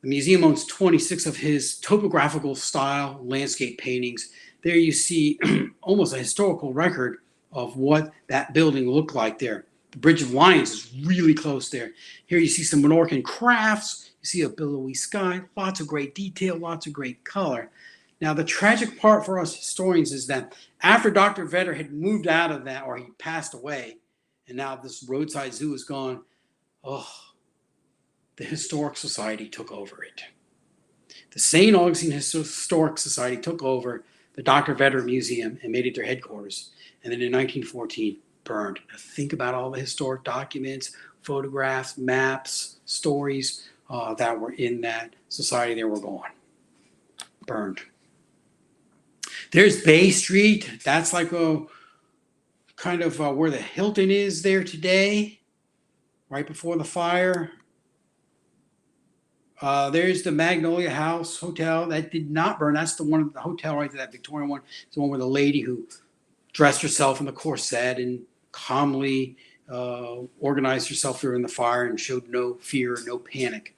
The museum owns 26 of his topographical style landscape paintings. There you see almost a historical record of what that building looked like there. The Bridge of Lions is really close there. Here you see some Menorcan crafts. You see a billowy sky, lots of great detail, lots of great color. Now, the tragic part for us historians is that after Dr. Vetter had moved out of that, or he passed away, and now this roadside zoo is gone, the Historic Society took over it. The St. Augustine Historic Society took over the Dr. Vetter Museum and made it their headquarters. And then in 1914, burned. Now think about all the historic documents, photographs, maps, stories that were in that society. They were gone. Burned. There's Bay Street. That's like kind of where the Hilton is there today, right before the fire. There's the Magnolia House Hotel. That did not burn. That's the hotel right there, that Victorian one. It's the one where the lady who dressed herself in the corset and calmly organized herself during the fire and showed no fear, no panic.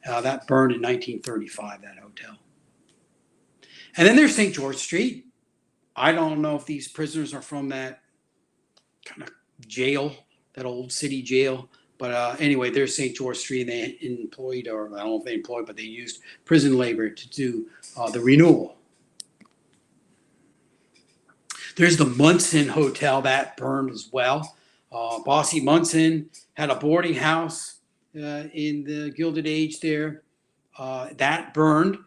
That burned in 1935, that hotel. And then there's St. George Street. I don't know if these prisoners are from that kind of jail, that old city jail. But anyway, there's St. George Street, and they employed, or I don't know if they employed, but they used prison labor to do the renewal. There's the Munson Hotel. That burned as well. Bossy Munson had a boarding house in the Gilded Age there. That burned.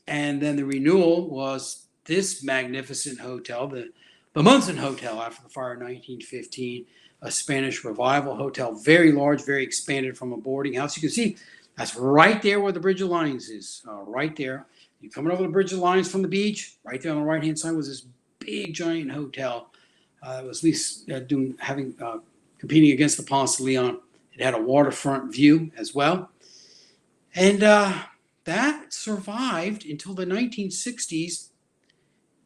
And then the renewal was this magnificent hotel, the Munson Hotel, after the fire in 1915, a Spanish Revival hotel, very large, very expanded from a boarding house. You can see that's right there where the Bridge of Lions is, right there. You're coming over the Bridge of Lions from the beach. Right there on the right-hand side was this big, giant hotel. It was at least competing against the Ponce de Leon. It had a waterfront view as well. And that survived until the 1960s.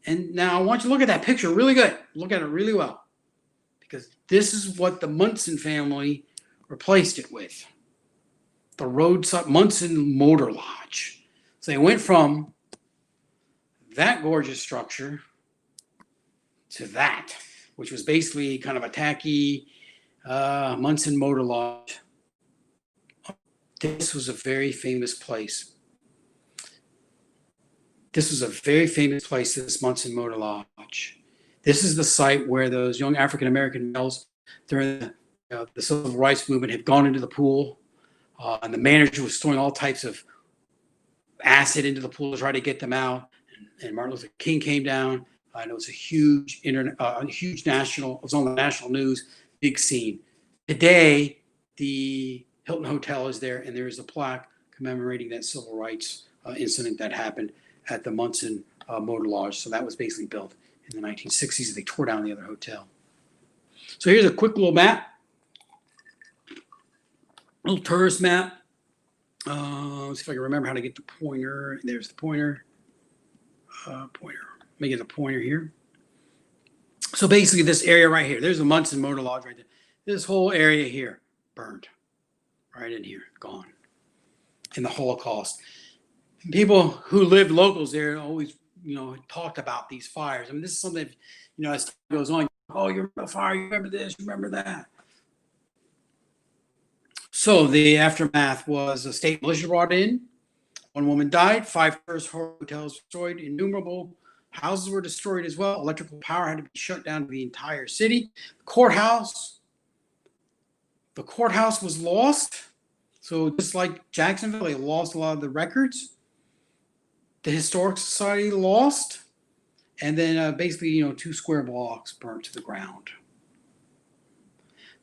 And now I want you to look at that picture really good. Look at it really well. Because this is what the Munson family replaced it with. The roadside Munson Motor Lodge. So they went from that gorgeous structure to that, which was basically kind of a tacky Munson Motor Lodge. This was a very famous place. This was a very famous place, this Munson Motor Lodge. This is the site where those young African-American males during the Civil Rights Movement had gone into the pool, and the manager was throwing all types of acid into the pool to try to get them out. And Martin Luther King came down, and it was a huge national, it was on the national news, big scene. Today, the Hilton Hotel is there, and there is a plaque commemorating that civil rights incident that happened at the Munson Motor Lodge. So that was basically built in the 1960s. They tore down the other hotel. So here's a quick little map, little tourist map. Let's see if I can remember how to get the pointer. There's the pointer. Let me get the pointer here. So basically this area right here, there's the Munson Motor Lodge right there. This whole area here burned right in here, gone in the Holocaust. People who lived locals there always, talked about these fires. I mean, this is something, as time goes on, Oh, you remember the fire? You remember this? You remember that? So the aftermath was a state militia brought in. One woman died. 5 tourist hotels destroyed. Innumerable houses were destroyed as well. Electrical power had to be shut down to the entire city. Courthouse. The courthouse was lost. So just like Jacksonville, they lost a lot of the records. The Historic Society lost. And then basically, 2 square blocks burnt to the ground.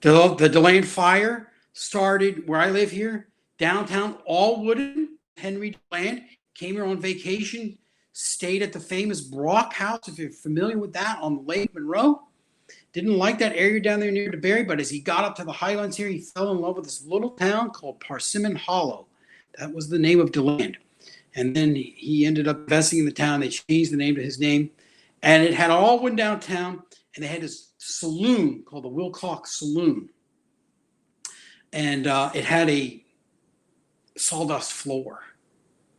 The Deland fire started where I live here, downtown, all wooden. Henry Deland came here on vacation, stayed at the famous Brock House, if you're familiar with that, on Lake Monroe. Didn't like that area down there near DeBerry, but as he got up to the Highlands here, he fell in love with this little town called Parsimmon Hollow. That was the name of Deland. And then he ended up investing in the town. They changed the name to his name. And it had all wooden downtown, and they had this saloon called the Wilcox Saloon. And it had a sawdust floor.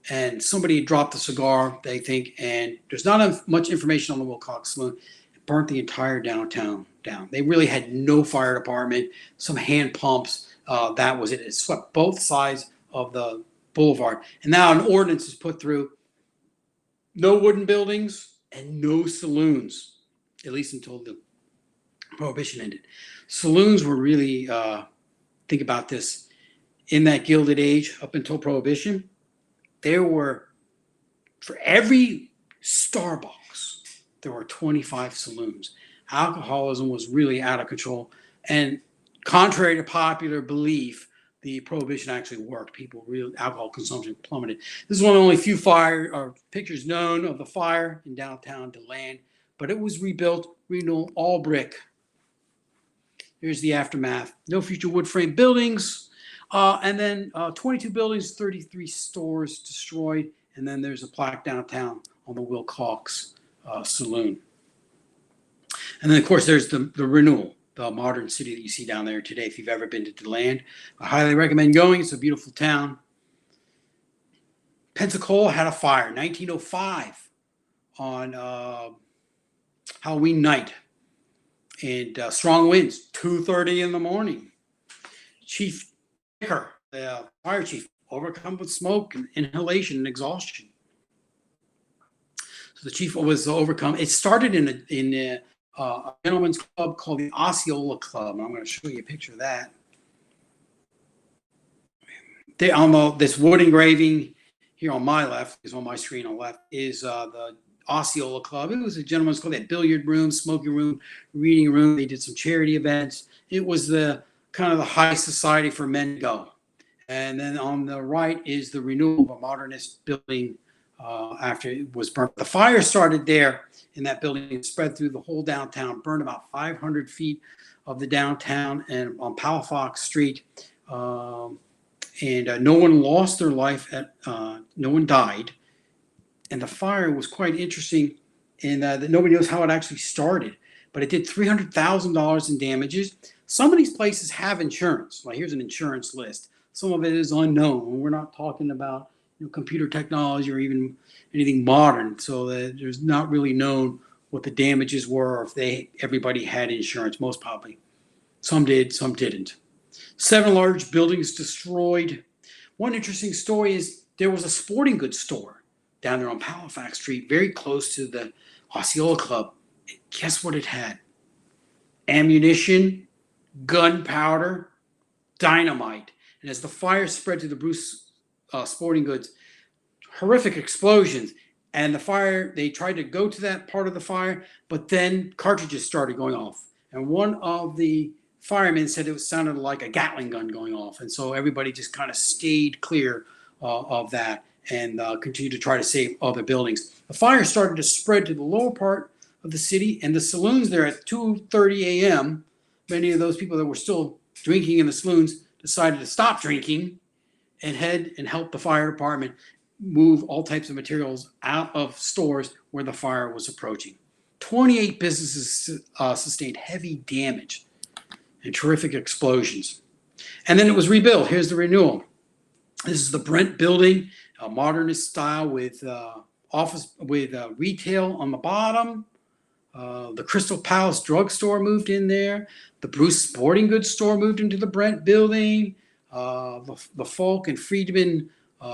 And somebody dropped a cigar, they think, and there's not much information on the Wilcox Saloon. It burnt the entire downtown down. They really had no fire department, some hand pumps. That was it. It swept both sides of the boulevard. And now an ordinance is put through. No wooden buildings and no saloons, at least until the Prohibition ended. Saloons were really, think about this, in that Gilded Age up until Prohibition, there were, for every Starbucks, there were 25 saloons. Alcoholism was really out of control. And contrary to popular belief, the Prohibition actually worked. Alcohol consumption plummeted. This is one of the only few pictures known of the fire in downtown Deland, but it was rebuilt, renewed, all brick. Here's the aftermath. No future wood frame buildings. And then 22 buildings, 33 stores destroyed. And then there's a plaque downtown on the Wilcox Saloon. And then, of course, there's the renewal, the modern city that you see down there today. If you've ever been to Deland, I highly recommend going. It's a beautiful town. Pensacola had a fire, 1905, on Halloween night. And strong winds, 2:30 in the morning. Chief Dicker, the fire chief, overcome with smoke and inhalation and exhaustion. So the chief was overcome. It started in a gentleman's club called the Osceola Club. And I'm going to show you a picture of that. This wood engraving here on my left, is on my screen on the left, is the Osceola Club. It was a gentleman's club. They had billiard room, smoking room, reading room. They did some charity events. It was the kind of the high society for men to go. And then on the right is the renewal of a modernist building after it was burnt. The fire started there in that building and spread through the whole downtown, burned about 500 feet of the downtown and on Palafox Street. And no one lost their life. No one died. And the fire was quite interesting in that nobody knows how it actually started. But it did $300,000 in damages. Some of these places have insurance. Like here's an insurance list. Some of it is unknown. We're not talking about computer technology or even anything modern. So that there's not really known what the damages were or if everybody had insurance. Most probably. Some did, some didn't. 7 large buildings destroyed. One interesting story is there was a sporting goods store down there on Palafox Street, very close to the Osceola Club. And guess what it had? Ammunition, gunpowder, dynamite. And as the fire spread to the Bruce sporting goods, horrific explosions. And the fire, they tried to go to that part of the fire, but then cartridges started going off. And one of the firemen said it sounded like a Gatling gun going off. And so everybody just kind of stayed clear of that and continued to try to save other buildings. The fire started to spread to the lower part of the city, and the saloons there at 2:30 a.m., many of those people that were still drinking in the saloons decided to stop drinking and head and help the fire department move all types of materials out of stores where the fire was approaching. 28 businesses sustained heavy damage and terrific explosions. And then it was rebuilt. Here's the renewal. This is the Brent building, a modernist style with office with retail on the bottom, The Crystal Palace drugstore moved in there. The Bruce Sporting Goods store moved into the Brent building. The Falk and Friedman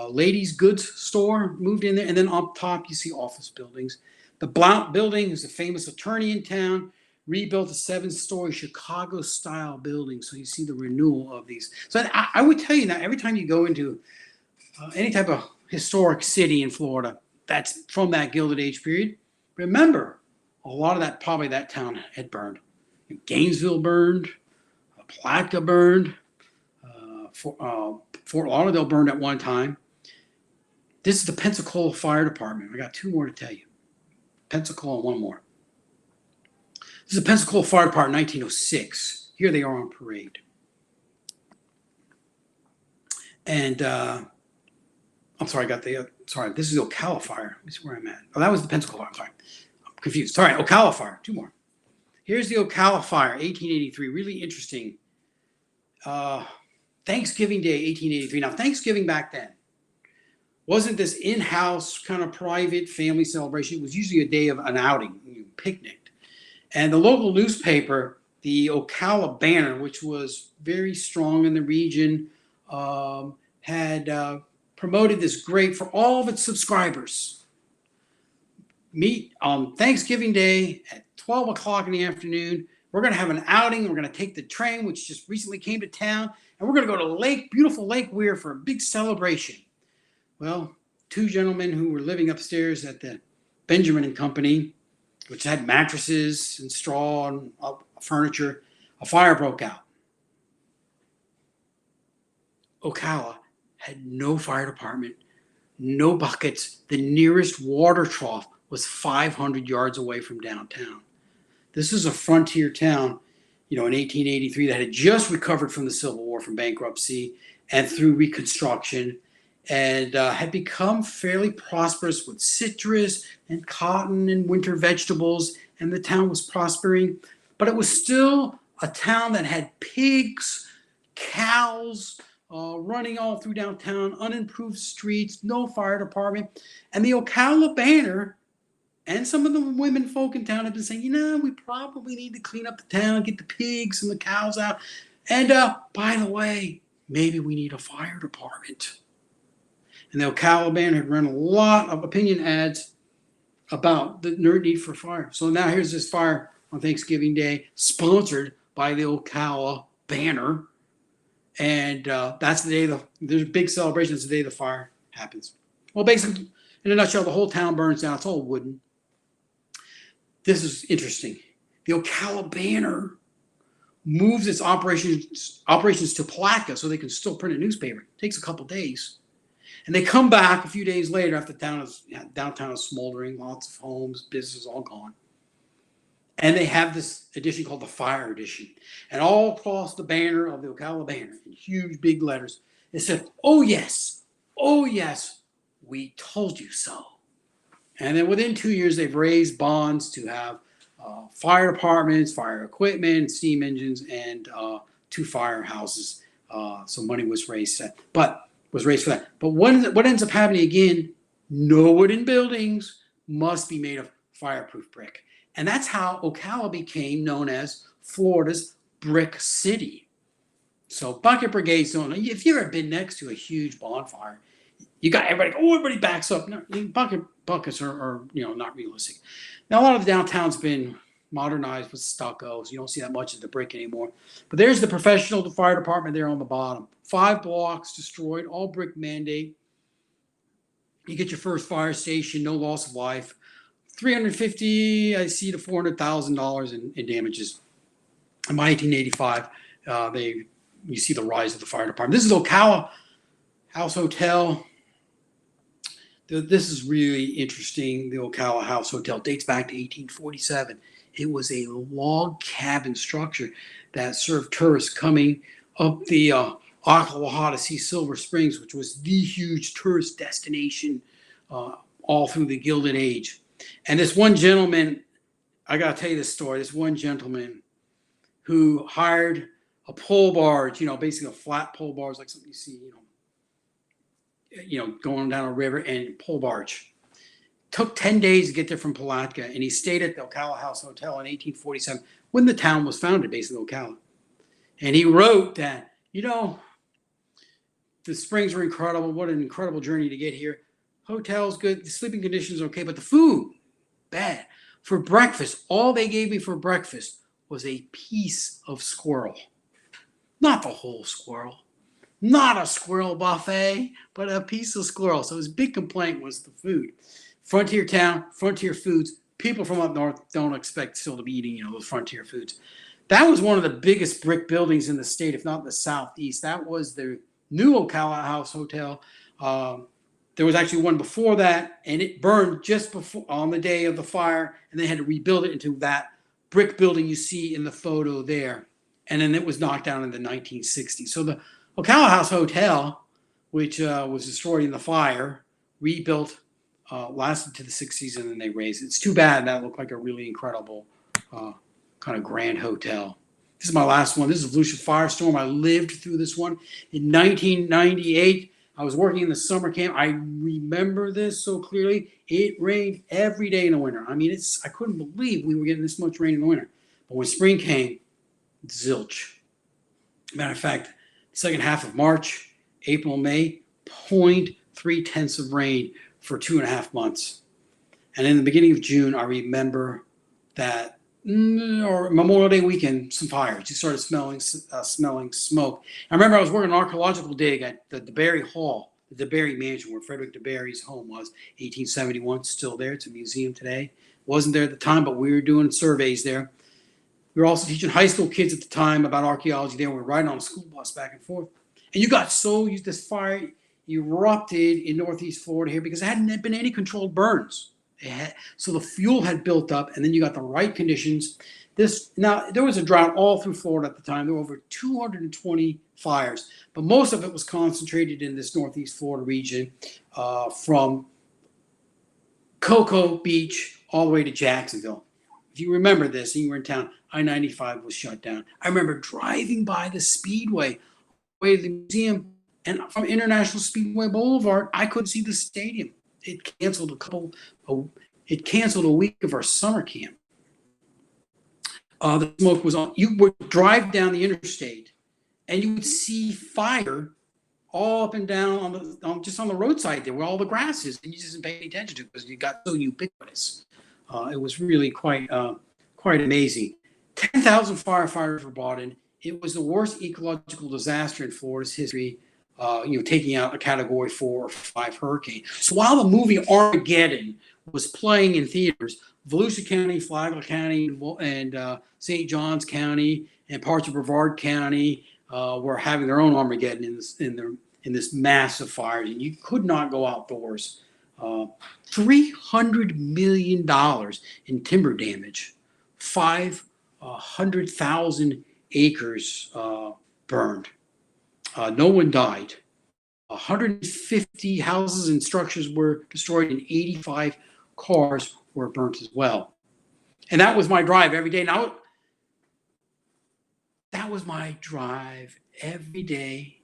ladies' goods store moved in there. And then up top, you see office buildings. The Blount building is a famous attorney in town, rebuilt a 7-story Chicago-style building. So you see the renewal of these. So I would tell you that every time you go into any type of historic city in Florida that's from that Gilded Age period, remember, a lot of that, probably that town had burned. Gainesville burned, Palatka burned, Fort Lauderdale burned at one time. This is the Pensacola Fire Department. I got 2 more to tell you. Pensacola, one more. This is the Pensacola Fire Department, 1906. Here they are on parade. And I'm sorry, this is the Ocala Fire. This is where I'm at. Oh, that was the Pensacola Fire. Sorry. I'm confused. Sorry, Ocala Fire. 2 more. Here's the Ocala Fire, 1883. Really interesting. Thanksgiving Day, 1883. Now, Thanksgiving back then wasn't this in-house kind of private family celebration. It was usually a day of an outing. You picnicked. And the local newspaper, the Ocala Banner, which was very strong in the region, had promoted this great for all of its subscribers. Meet on Thanksgiving Day at 12 o'clock in the afternoon. We're going to have an outing. We're going to take the train, which just recently came to town, and we're going to go to beautiful Lake Weir for a big celebration. Well, 2 gentlemen who were living upstairs at the Benjamin and Company, which had mattresses and straw and furniture, a fire broke out. Ocala had no fire department, no buckets. The nearest water trough was 500 yards away from downtown. This is a frontier town, in 1883 that had just recovered from the Civil War, from bankruptcy and through Reconstruction, and had become fairly prosperous with citrus and cotton and winter vegetables, and the town was prospering. But it was still a town that had pigs, cows, running all through downtown, unimproved streets, no fire department. And the Ocala Banner and some of the women folk in town have been saying, we probably need to clean up the town, get the pigs and the cows out. And by the way, maybe we need a fire department. And the Ocala Banner had run a lot of opinion ads about the need for fire. So now here's this fire on Thanksgiving Day, sponsored by the Ocala Banner. And that's the day there's a big celebration. It's the day the fire happens. Well, basically, in a nutshell, the whole town burns down. It's all wooden. This is interesting. The Ocala Banner moves its operations to Palatka so they can still print a newspaper. It takes a couple days. And they come back a few days later after downtown is smoldering, lots of homes, businesses all gone. And they have this edition called the Fire Edition. And all across the banner of the Ocala Banner, in huge big letters, it said, oh yes, we told you so. And then within 2 years, they've raised bonds to have fire departments, fire equipment, steam engines, and 2 firehouses. So money was raised for that. But what ends up happening again, no wooden buildings must be made of fireproof brick. And that's how Ocala became known as Florida's Brick City. So bucket brigades if you've ever been next to a huge bonfire, you got everybody backs up. No, buckets are not realistic. Now, a lot of the downtown's been modernized with stucco, so you don't see that much of the brick anymore. But there's the professional fire department there on the bottom. 5 blocks destroyed, all brick mandate. You get your first fire station, no loss of life. $350, I see, to $400,000 in damages. And by 1885, you see the rise of the fire department. This is Ocala House Hotel. This is really interesting. The Ocala House Hotel dates back to 1847. It was a log cabin structure that served tourists coming up the Ocklawaha to see Silver Springs, which was the huge tourist destination all through the Gilded Age. And this one gentleman, I got to tell you this story. This one gentleman who hired a pole barge, basically a flat pole barge, like something you see, going down a river, and pole barge. Took 10 days to get there from Palatka, and he stayed at the Ocala House Hotel in 1847 when the town was founded, based in Ocala. And he wrote that, the springs were incredible. What an incredible journey to get here. Hotel's good. The sleeping conditions okay, but the food, bad. For breakfast, all they gave me for breakfast was a piece of squirrel. Not the whole squirrel. Not a squirrel buffet, but a piece of squirrel. So his big complaint was the food. Frontier town, frontier foods. People from up north don't expect still to be eating, those frontier foods. That was one of the biggest brick buildings in the state, if not the southeast. That was the new Ocala House Hotel. There was actually one before that, and it burned just before on the day of the fire, and they had to rebuild it into that brick building you see in the photo there. And then it was knocked down in the 1960s. So the Ocala House Hotel, which was destroyed in the fire, rebuilt, lasted to the 60s, and then they raised it. It's too bad. That looked like a really incredible kind of grand hotel. This is my last one. This is Volusia Firestorm. I lived through this one in 1998. I was working in the summer camp. I remember this so clearly. It rained every day in the winter. I mean, I couldn't believe we were getting this much rain in the winter. But when spring came, zilch. Matter of fact, second half of March, April, May, 0.3 of rain for 2.5 months. And in the beginning of June, I remember that, or Memorial Day weekend, some fires. You started smelling smoke. I remember I was working an archaeological dig at the DeBerry Hall, the DeBerry Mansion, where Frederick DeBerry's home was, 1871. Still there. It's a museum today. Wasn't there at the time, but we were doing surveys there. We were also teaching high school kids at the time about archaeology there. We were riding on a school bus back and forth. And you got so used to this fire erupted in northeast Florida here because there hadn't been any controlled burns. So the fuel had built up, and then you got the right conditions. Now, there was a drought all through Florida at the time. There were over 220 fires, but most of it was concentrated in this northeast Florida region from Cocoa Beach all the way to Jacksonville. If you remember this and you were in town, I-95 was shut down. I remember driving by the Speedway, way to the museum, and from International Speedway Boulevard, I couldn't see the stadium. It canceled a week of our summer camp. The smoke was on. You would drive down the interstate, and you would see fire all up and down just on the roadside there, where all the grass is, and you just didn't pay any attention to it because you got so ubiquitous. It was really quite amazing. 10,000 firefighters were brought in. It was the worst ecological disaster in Florida's history. Taking out a Category 4 or 5 hurricane. So while the movie Armageddon was playing in theaters, Volusia County, Flagler County, and St. Johns County, and parts of Brevard County were having their own Armageddon in this massive fire, and you could not go outdoors. $300 million in timber damage, 500,000 acres burned. No one died. 150 houses and structures were destroyed, and 85 cars were burnt as well. And that was my drive every day. Now, that was my drive every day.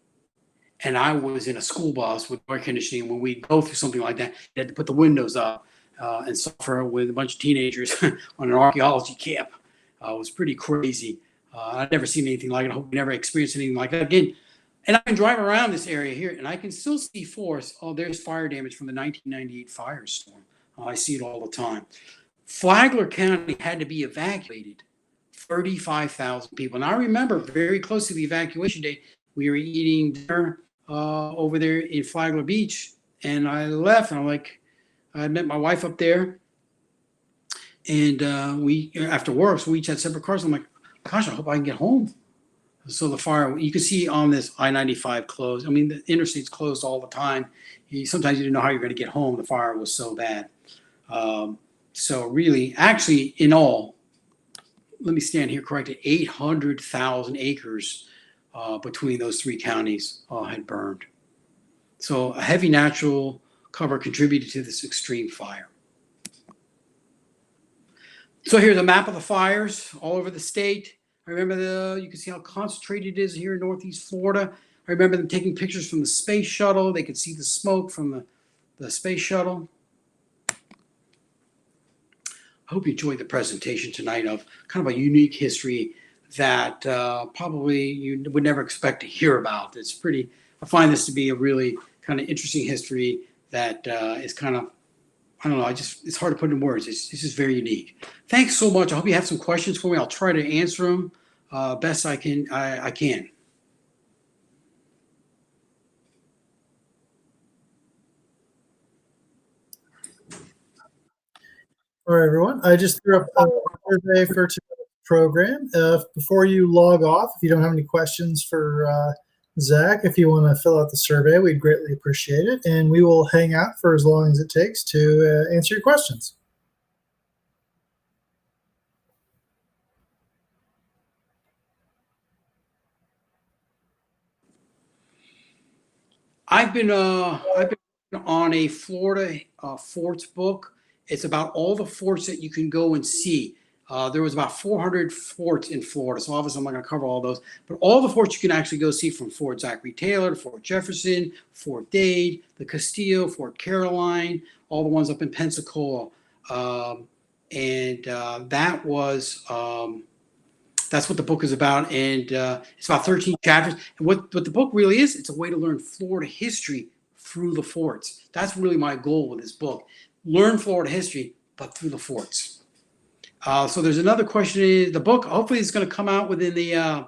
And I was in a school bus with air conditioning. When we'd go through something like that, you had to put the windows up and suffer with a bunch of teenagers on an archaeology camp. It was pretty crazy. I'd never seen anything like it. I hope we never experienced anything like that again. And I can drive around this area here, and I can still see forests. Oh, there's fire damage from the 1998 firestorm. I see it all the time. Flagler County had to be evacuated, 35,000 people. And I remember very close to the evacuation date, we were eating dinner over there in Flagler Beach, and I left, and I met my wife up there, and we, after work, so we each had separate cars. I'm like, gosh, I hope I can get home. So the fire, you can see on this I-95 closed. I mean, the interstate's closed all the time. Sometimes you didn't know how you're going to get home. The fire was so bad. So really, actually, in all, let me stand here corrected, 800,000 acres between those three counties had burned. So a heavy natural cover contributed to this extreme fire. So here's a map of the fires all over the state. I remember you can see how concentrated it is here in Northeast Florida. I remember them taking pictures from the space shuttle. They could see the smoke from the space shuttle. I hope you enjoyed the presentation tonight of kind of a unique history that probably you would never expect to hear about. I find this to be a really kind of interesting history that is kind of, I don't know, it's hard to put in words. It's just very unique. Thanks so much. I hope you have some questions for me. I'll try to answer them best I can. I can.
All right, everyone. I just threw up a survey for today's program. Before you log off, if you don't have any questions for Zach, if you want to fill out the survey, we'd greatly appreciate it. And we will hang out for as long as it takes to answer your questions.
I've been on a Florida forts book. It's about all the forts that you can go and see. There was about 400 forts in Florida, so obviously I'm not going to cover all those. But all the forts you can actually go see, from Fort Zachary Taylor to Fort Jefferson, Fort Dade, the Castillo, Fort Caroline, all the ones up in Pensacola, that's what the book is about, and it's about 13 chapters. And what the book really is, it's a way to learn Florida history through the forts. That's really my goal with this book. Learn Florida history, but through the forts. So there's another question in the book. Hopefully it's going to come out within the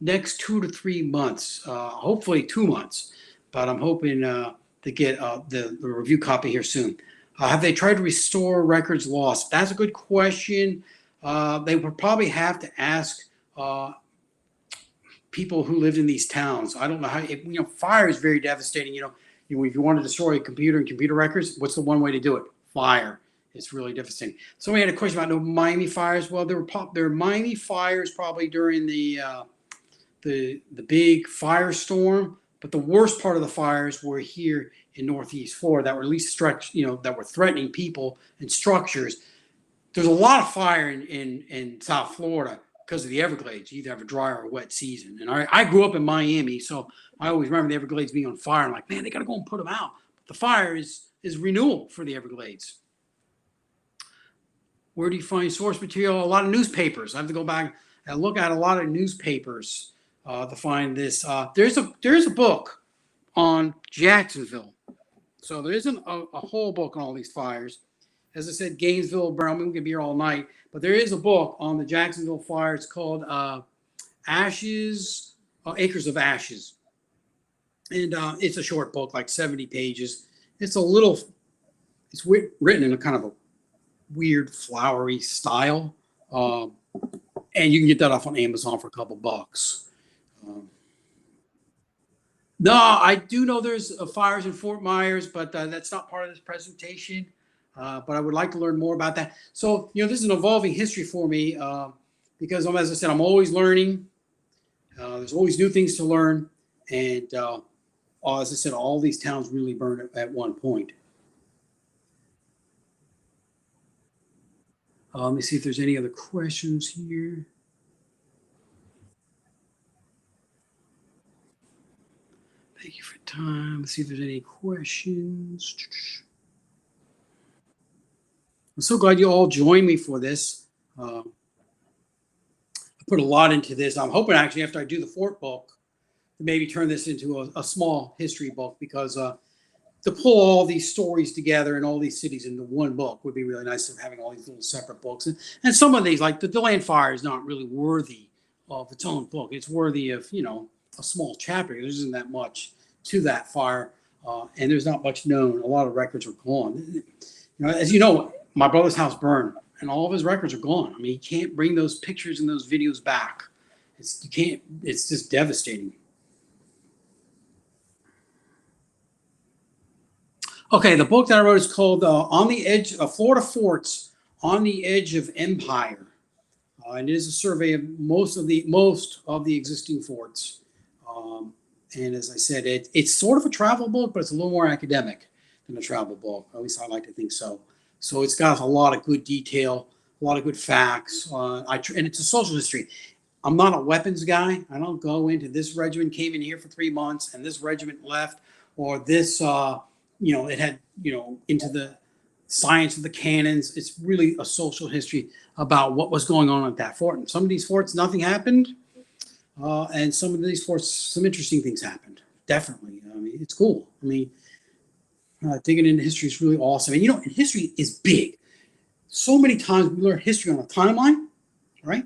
next 2 to 3 months, hopefully 2 months. But I'm hoping to get the review copy here soon. Have they tried to restore records lost? That's a good question. They would probably have to ask people who lived in these towns. I don't know how. Fire is very devastating. If you want to destroy a computer and computer records, what's the one way to do it? Fire. It's really devastating. Somebody had a question about no Miami fires. Well, there were Miami fires probably during the big firestorm, but the worst part of the fires were here in Northeast Florida that were at least stretched, that were threatening people and structures. There's a lot of fire in South Florida because of the Everglades. You either have a dry or a wet season. And I grew up in Miami, so I always remember the Everglades being on fire. I'm like, man, they got to go and put them out. But the fire is renewal for the Everglades. Where do you find source material? A lot of newspapers. I have to go back and look at a lot of newspapers to find this. There's a book on Jacksonville. So there isn't a whole book on all these fires. As I said, Gainesville, Brown, we can be here all night. But there is a book on the Jacksonville fire. It's called Acres of Ashes. And it's a short book, like 70 pages. It's written in a kind of a weird flowery style. And you can get that off on Amazon for a couple bucks. No, I do know there's fires in Fort Myers, but that's not part of this presentation. But I would like to learn more about that. So, this is an evolving history for me because, as I said, I'm always learning. There's always new things to learn. And as I said, all these towns really burned at one point. Let me see if there's any other questions here. Thank you for your time. Let's see if there's any questions. I'm so glad you all joined me for this. I put a lot into this. I'm hoping actually after I do the fort book, to maybe turn this into a small history book, because to pull all these stories together and all these cities into one book would be really nice, of having all these little separate books. And some of these, like the Deland fire, is not really worthy of its own book. It's worthy of, a small chapter. There isn't that much to that fire, and there's not much known. A lot of records are gone. As you know, my brother's house burned, and all of his records are gone. I mean, he can't bring those pictures and those videos back. It's just devastating. Okay, the book that I wrote is called "On the Edge of Florida Forts on the Edge of Empire," and it is a survey of most of the existing forts. And as I said, it's sort of a travel book, but it's a little more academic than a travel book. At least I like to think so. So it's got a lot of good detail, a lot of good facts, and it's a social history. I'm not a weapons guy. I don't go into this regiment came in here for 3 months and this regiment left, or this, it had, into the science of the cannons. It's really a social history about what was going on at that fort. And some of these forts, nothing happened. And some of these forts, some interesting things happened. Definitely. I mean, it's cool. I mean, digging into history is really awesome. And, history is big. So many times we learn history on a timeline, right?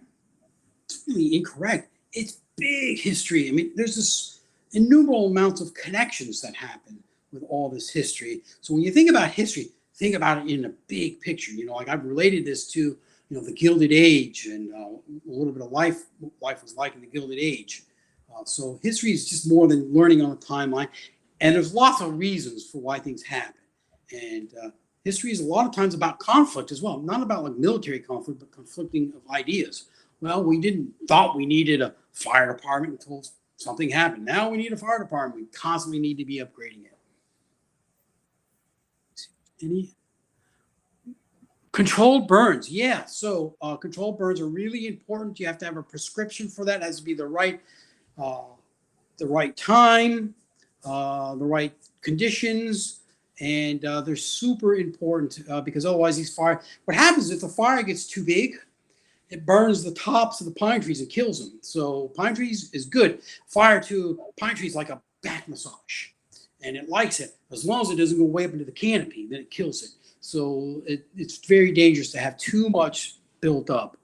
It's really incorrect. It's big history. I mean, there's this innumerable amounts of connections that happen with all this history. So when you think about history, think about it in a big picture. Like I've related this to, the Gilded Age and a little bit of what life was like in the Gilded Age. So history is just more than learning on a timeline. And there's lots of reasons for why things happen. And history is a lot of times about conflict as well, not about like military conflict, but conflicting of ideas. Well, we didn't thought we needed a fire department until something happened. Now we need a fire department. We constantly need to be upgrading it. Any controlled burns? Yeah. So controlled burns are really important. You have to have a prescription for that. It has to be the right time, the right conditions, and they're super important because otherwise what happens if the fire gets too big, it burns the tops of the pine trees and kills them. So pine trees is good. Fire to pine trees like a back massage, and it likes it as long as it doesn't go way up into the canopy. Then it kills it. So it's very dangerous to have too much built up.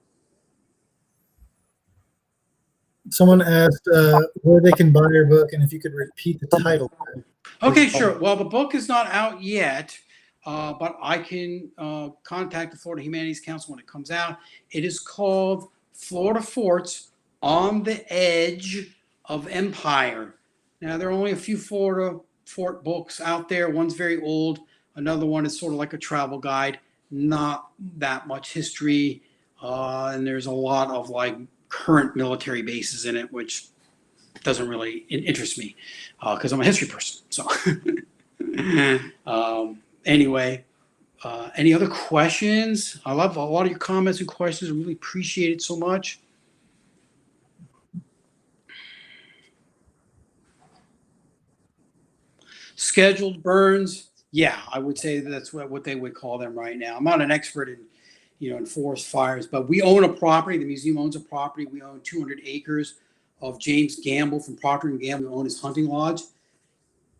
Someone asked where they can buy your book and if you could repeat the title.
Okay, sure. Well, the book is not out yet, but I can contact the Florida Humanities Council when it comes out. It is called Florida Forts on the Edge of Empire. Now, there are only a few Florida fort books out there. One's very old. Another one is sort of like a travel guide, not that much history. And there's a lot of like current military bases in it, which doesn't really interest me because I'm a history person. So anyway, any other questions? I love a lot of your comments and questions. I really appreciate it so much. Scheduled burns. Yeah, I would say that's what they would call them right now. I'm not an expert in forest fires, but we own a property. The museum owns a property. We own 200 acres of James Gamble from Procter & Gamble, who owned his hunting lodge.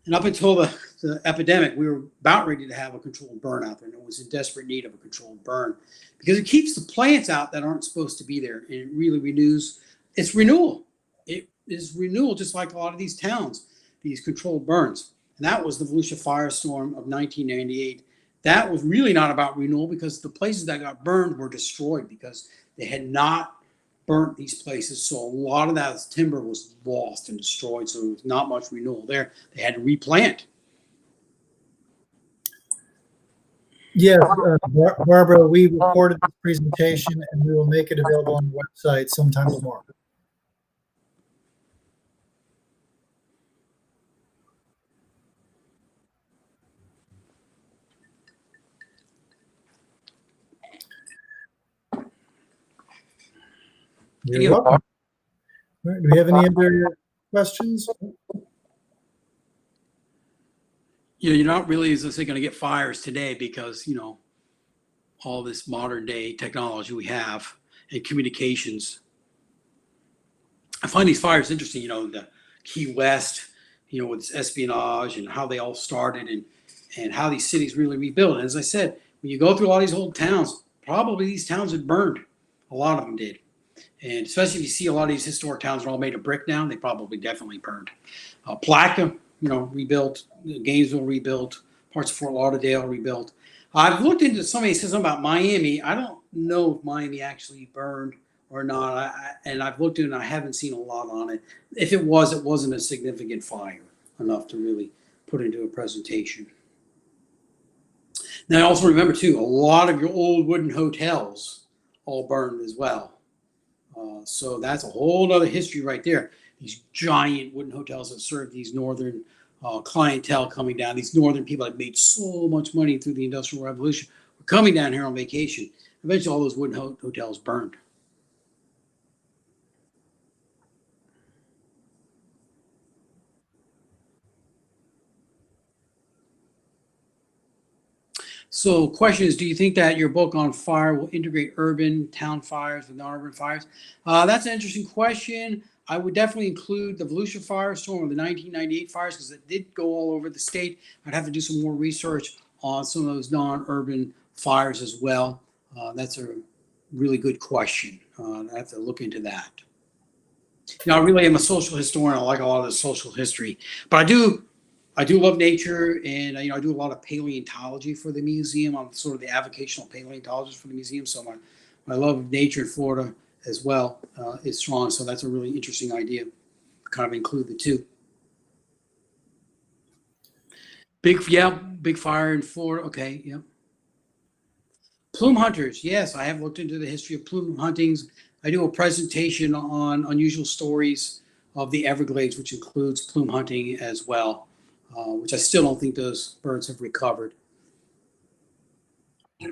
And up until the epidemic, we were about ready to have a controlled burn out there, and it was in desperate need of a controlled burn because it keeps the plants out that aren't supposed to be there, and it really renews. It's renewal. It is renewal, just like a lot of these towns, these controlled burns. And that was the Volusia firestorm of 1998. That was really not about renewal because the places that got burned were destroyed because they had not burnt these places. So a lot of that timber was lost and destroyed. So there was not much renewal there. They had to replant.
Yes, Barbara, we recorded this presentation and we will make it available on the website sometime tomorrow. You're welcome. All right, do we have any other questions?
You're not really, as I say, going to get fires today because, all this modern day technology we have and communications. I find these fires interesting, the Key West, with this espionage and how they all started and how these cities really rebuilt. And as I said, when you go through a lot of these old towns, probably these towns had burned. A lot of them did. And especially if you see a lot of these historic towns are all made of brick now, they probably definitely burned. Plaquemine, rebuilt. Gainesville rebuilt. Parts of Fort Lauderdale rebuilt. I've looked into somebody says something about Miami. I don't know if Miami actually burned or not. And I've looked into it and I haven't seen a lot on it. If it was, it wasn't a significant fire enough to really put into a presentation. Now, also remember, too, a lot of your old wooden hotels all burned as well. So that's a whole other history right there. These giant wooden hotels that serve these northern clientele coming down. These northern people that made so much money through the Industrial Revolution were coming down here on vacation. Eventually, all those wooden hotels burned. So, question is, do you think that your book on fire will integrate urban town fires with non-urban fires? That's an interesting question. I would definitely include the Volusia firestorm or the 1998 fires because it did go all over the state. I'd have to do some more research on some of those non-urban fires as well. That's a really good question. I have to look into that. I really am a social historian. I like a lot of the social history, but I do love nature, and I do a lot of paleontology for the museum. I'm sort of the avocational paleontologist for the museum, so my love of nature in Florida as well is strong. So that's a really interesting idea. Kind of include the two. Big fire in Florida. Okay, yeah. Plume hunters. Yes, I have looked into the history of plume huntings. I do a presentation on unusual stories of the Everglades, which includes plume hunting as well, which I still don't think those birds have recovered.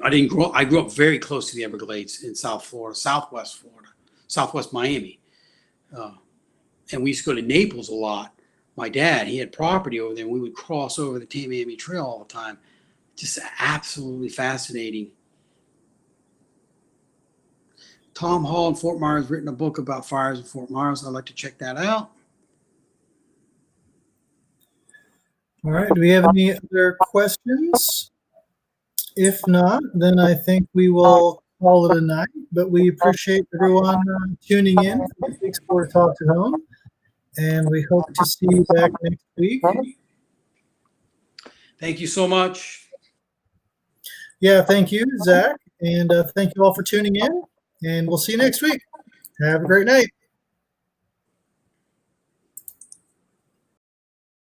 I grew up very close to the Everglades in South Florida, Southwest Miami. And we used to go to Naples a lot. My dad, he had property over there, and we would cross over the Tamiami Trail all the time. Just absolutely fascinating. Tom Hall in Fort Myers written a book about fires in Fort Myers. I'd like to check that out.
All right. Do we have any other questions? If not, then I think we will call it a night. But we appreciate everyone tuning in for this week's Florida Talks at Home. And we hope to see you back next week.
Thank you so much.
Yeah, thank you, Zach. And thank you all for tuning in. And we'll see you next week. Have a great night.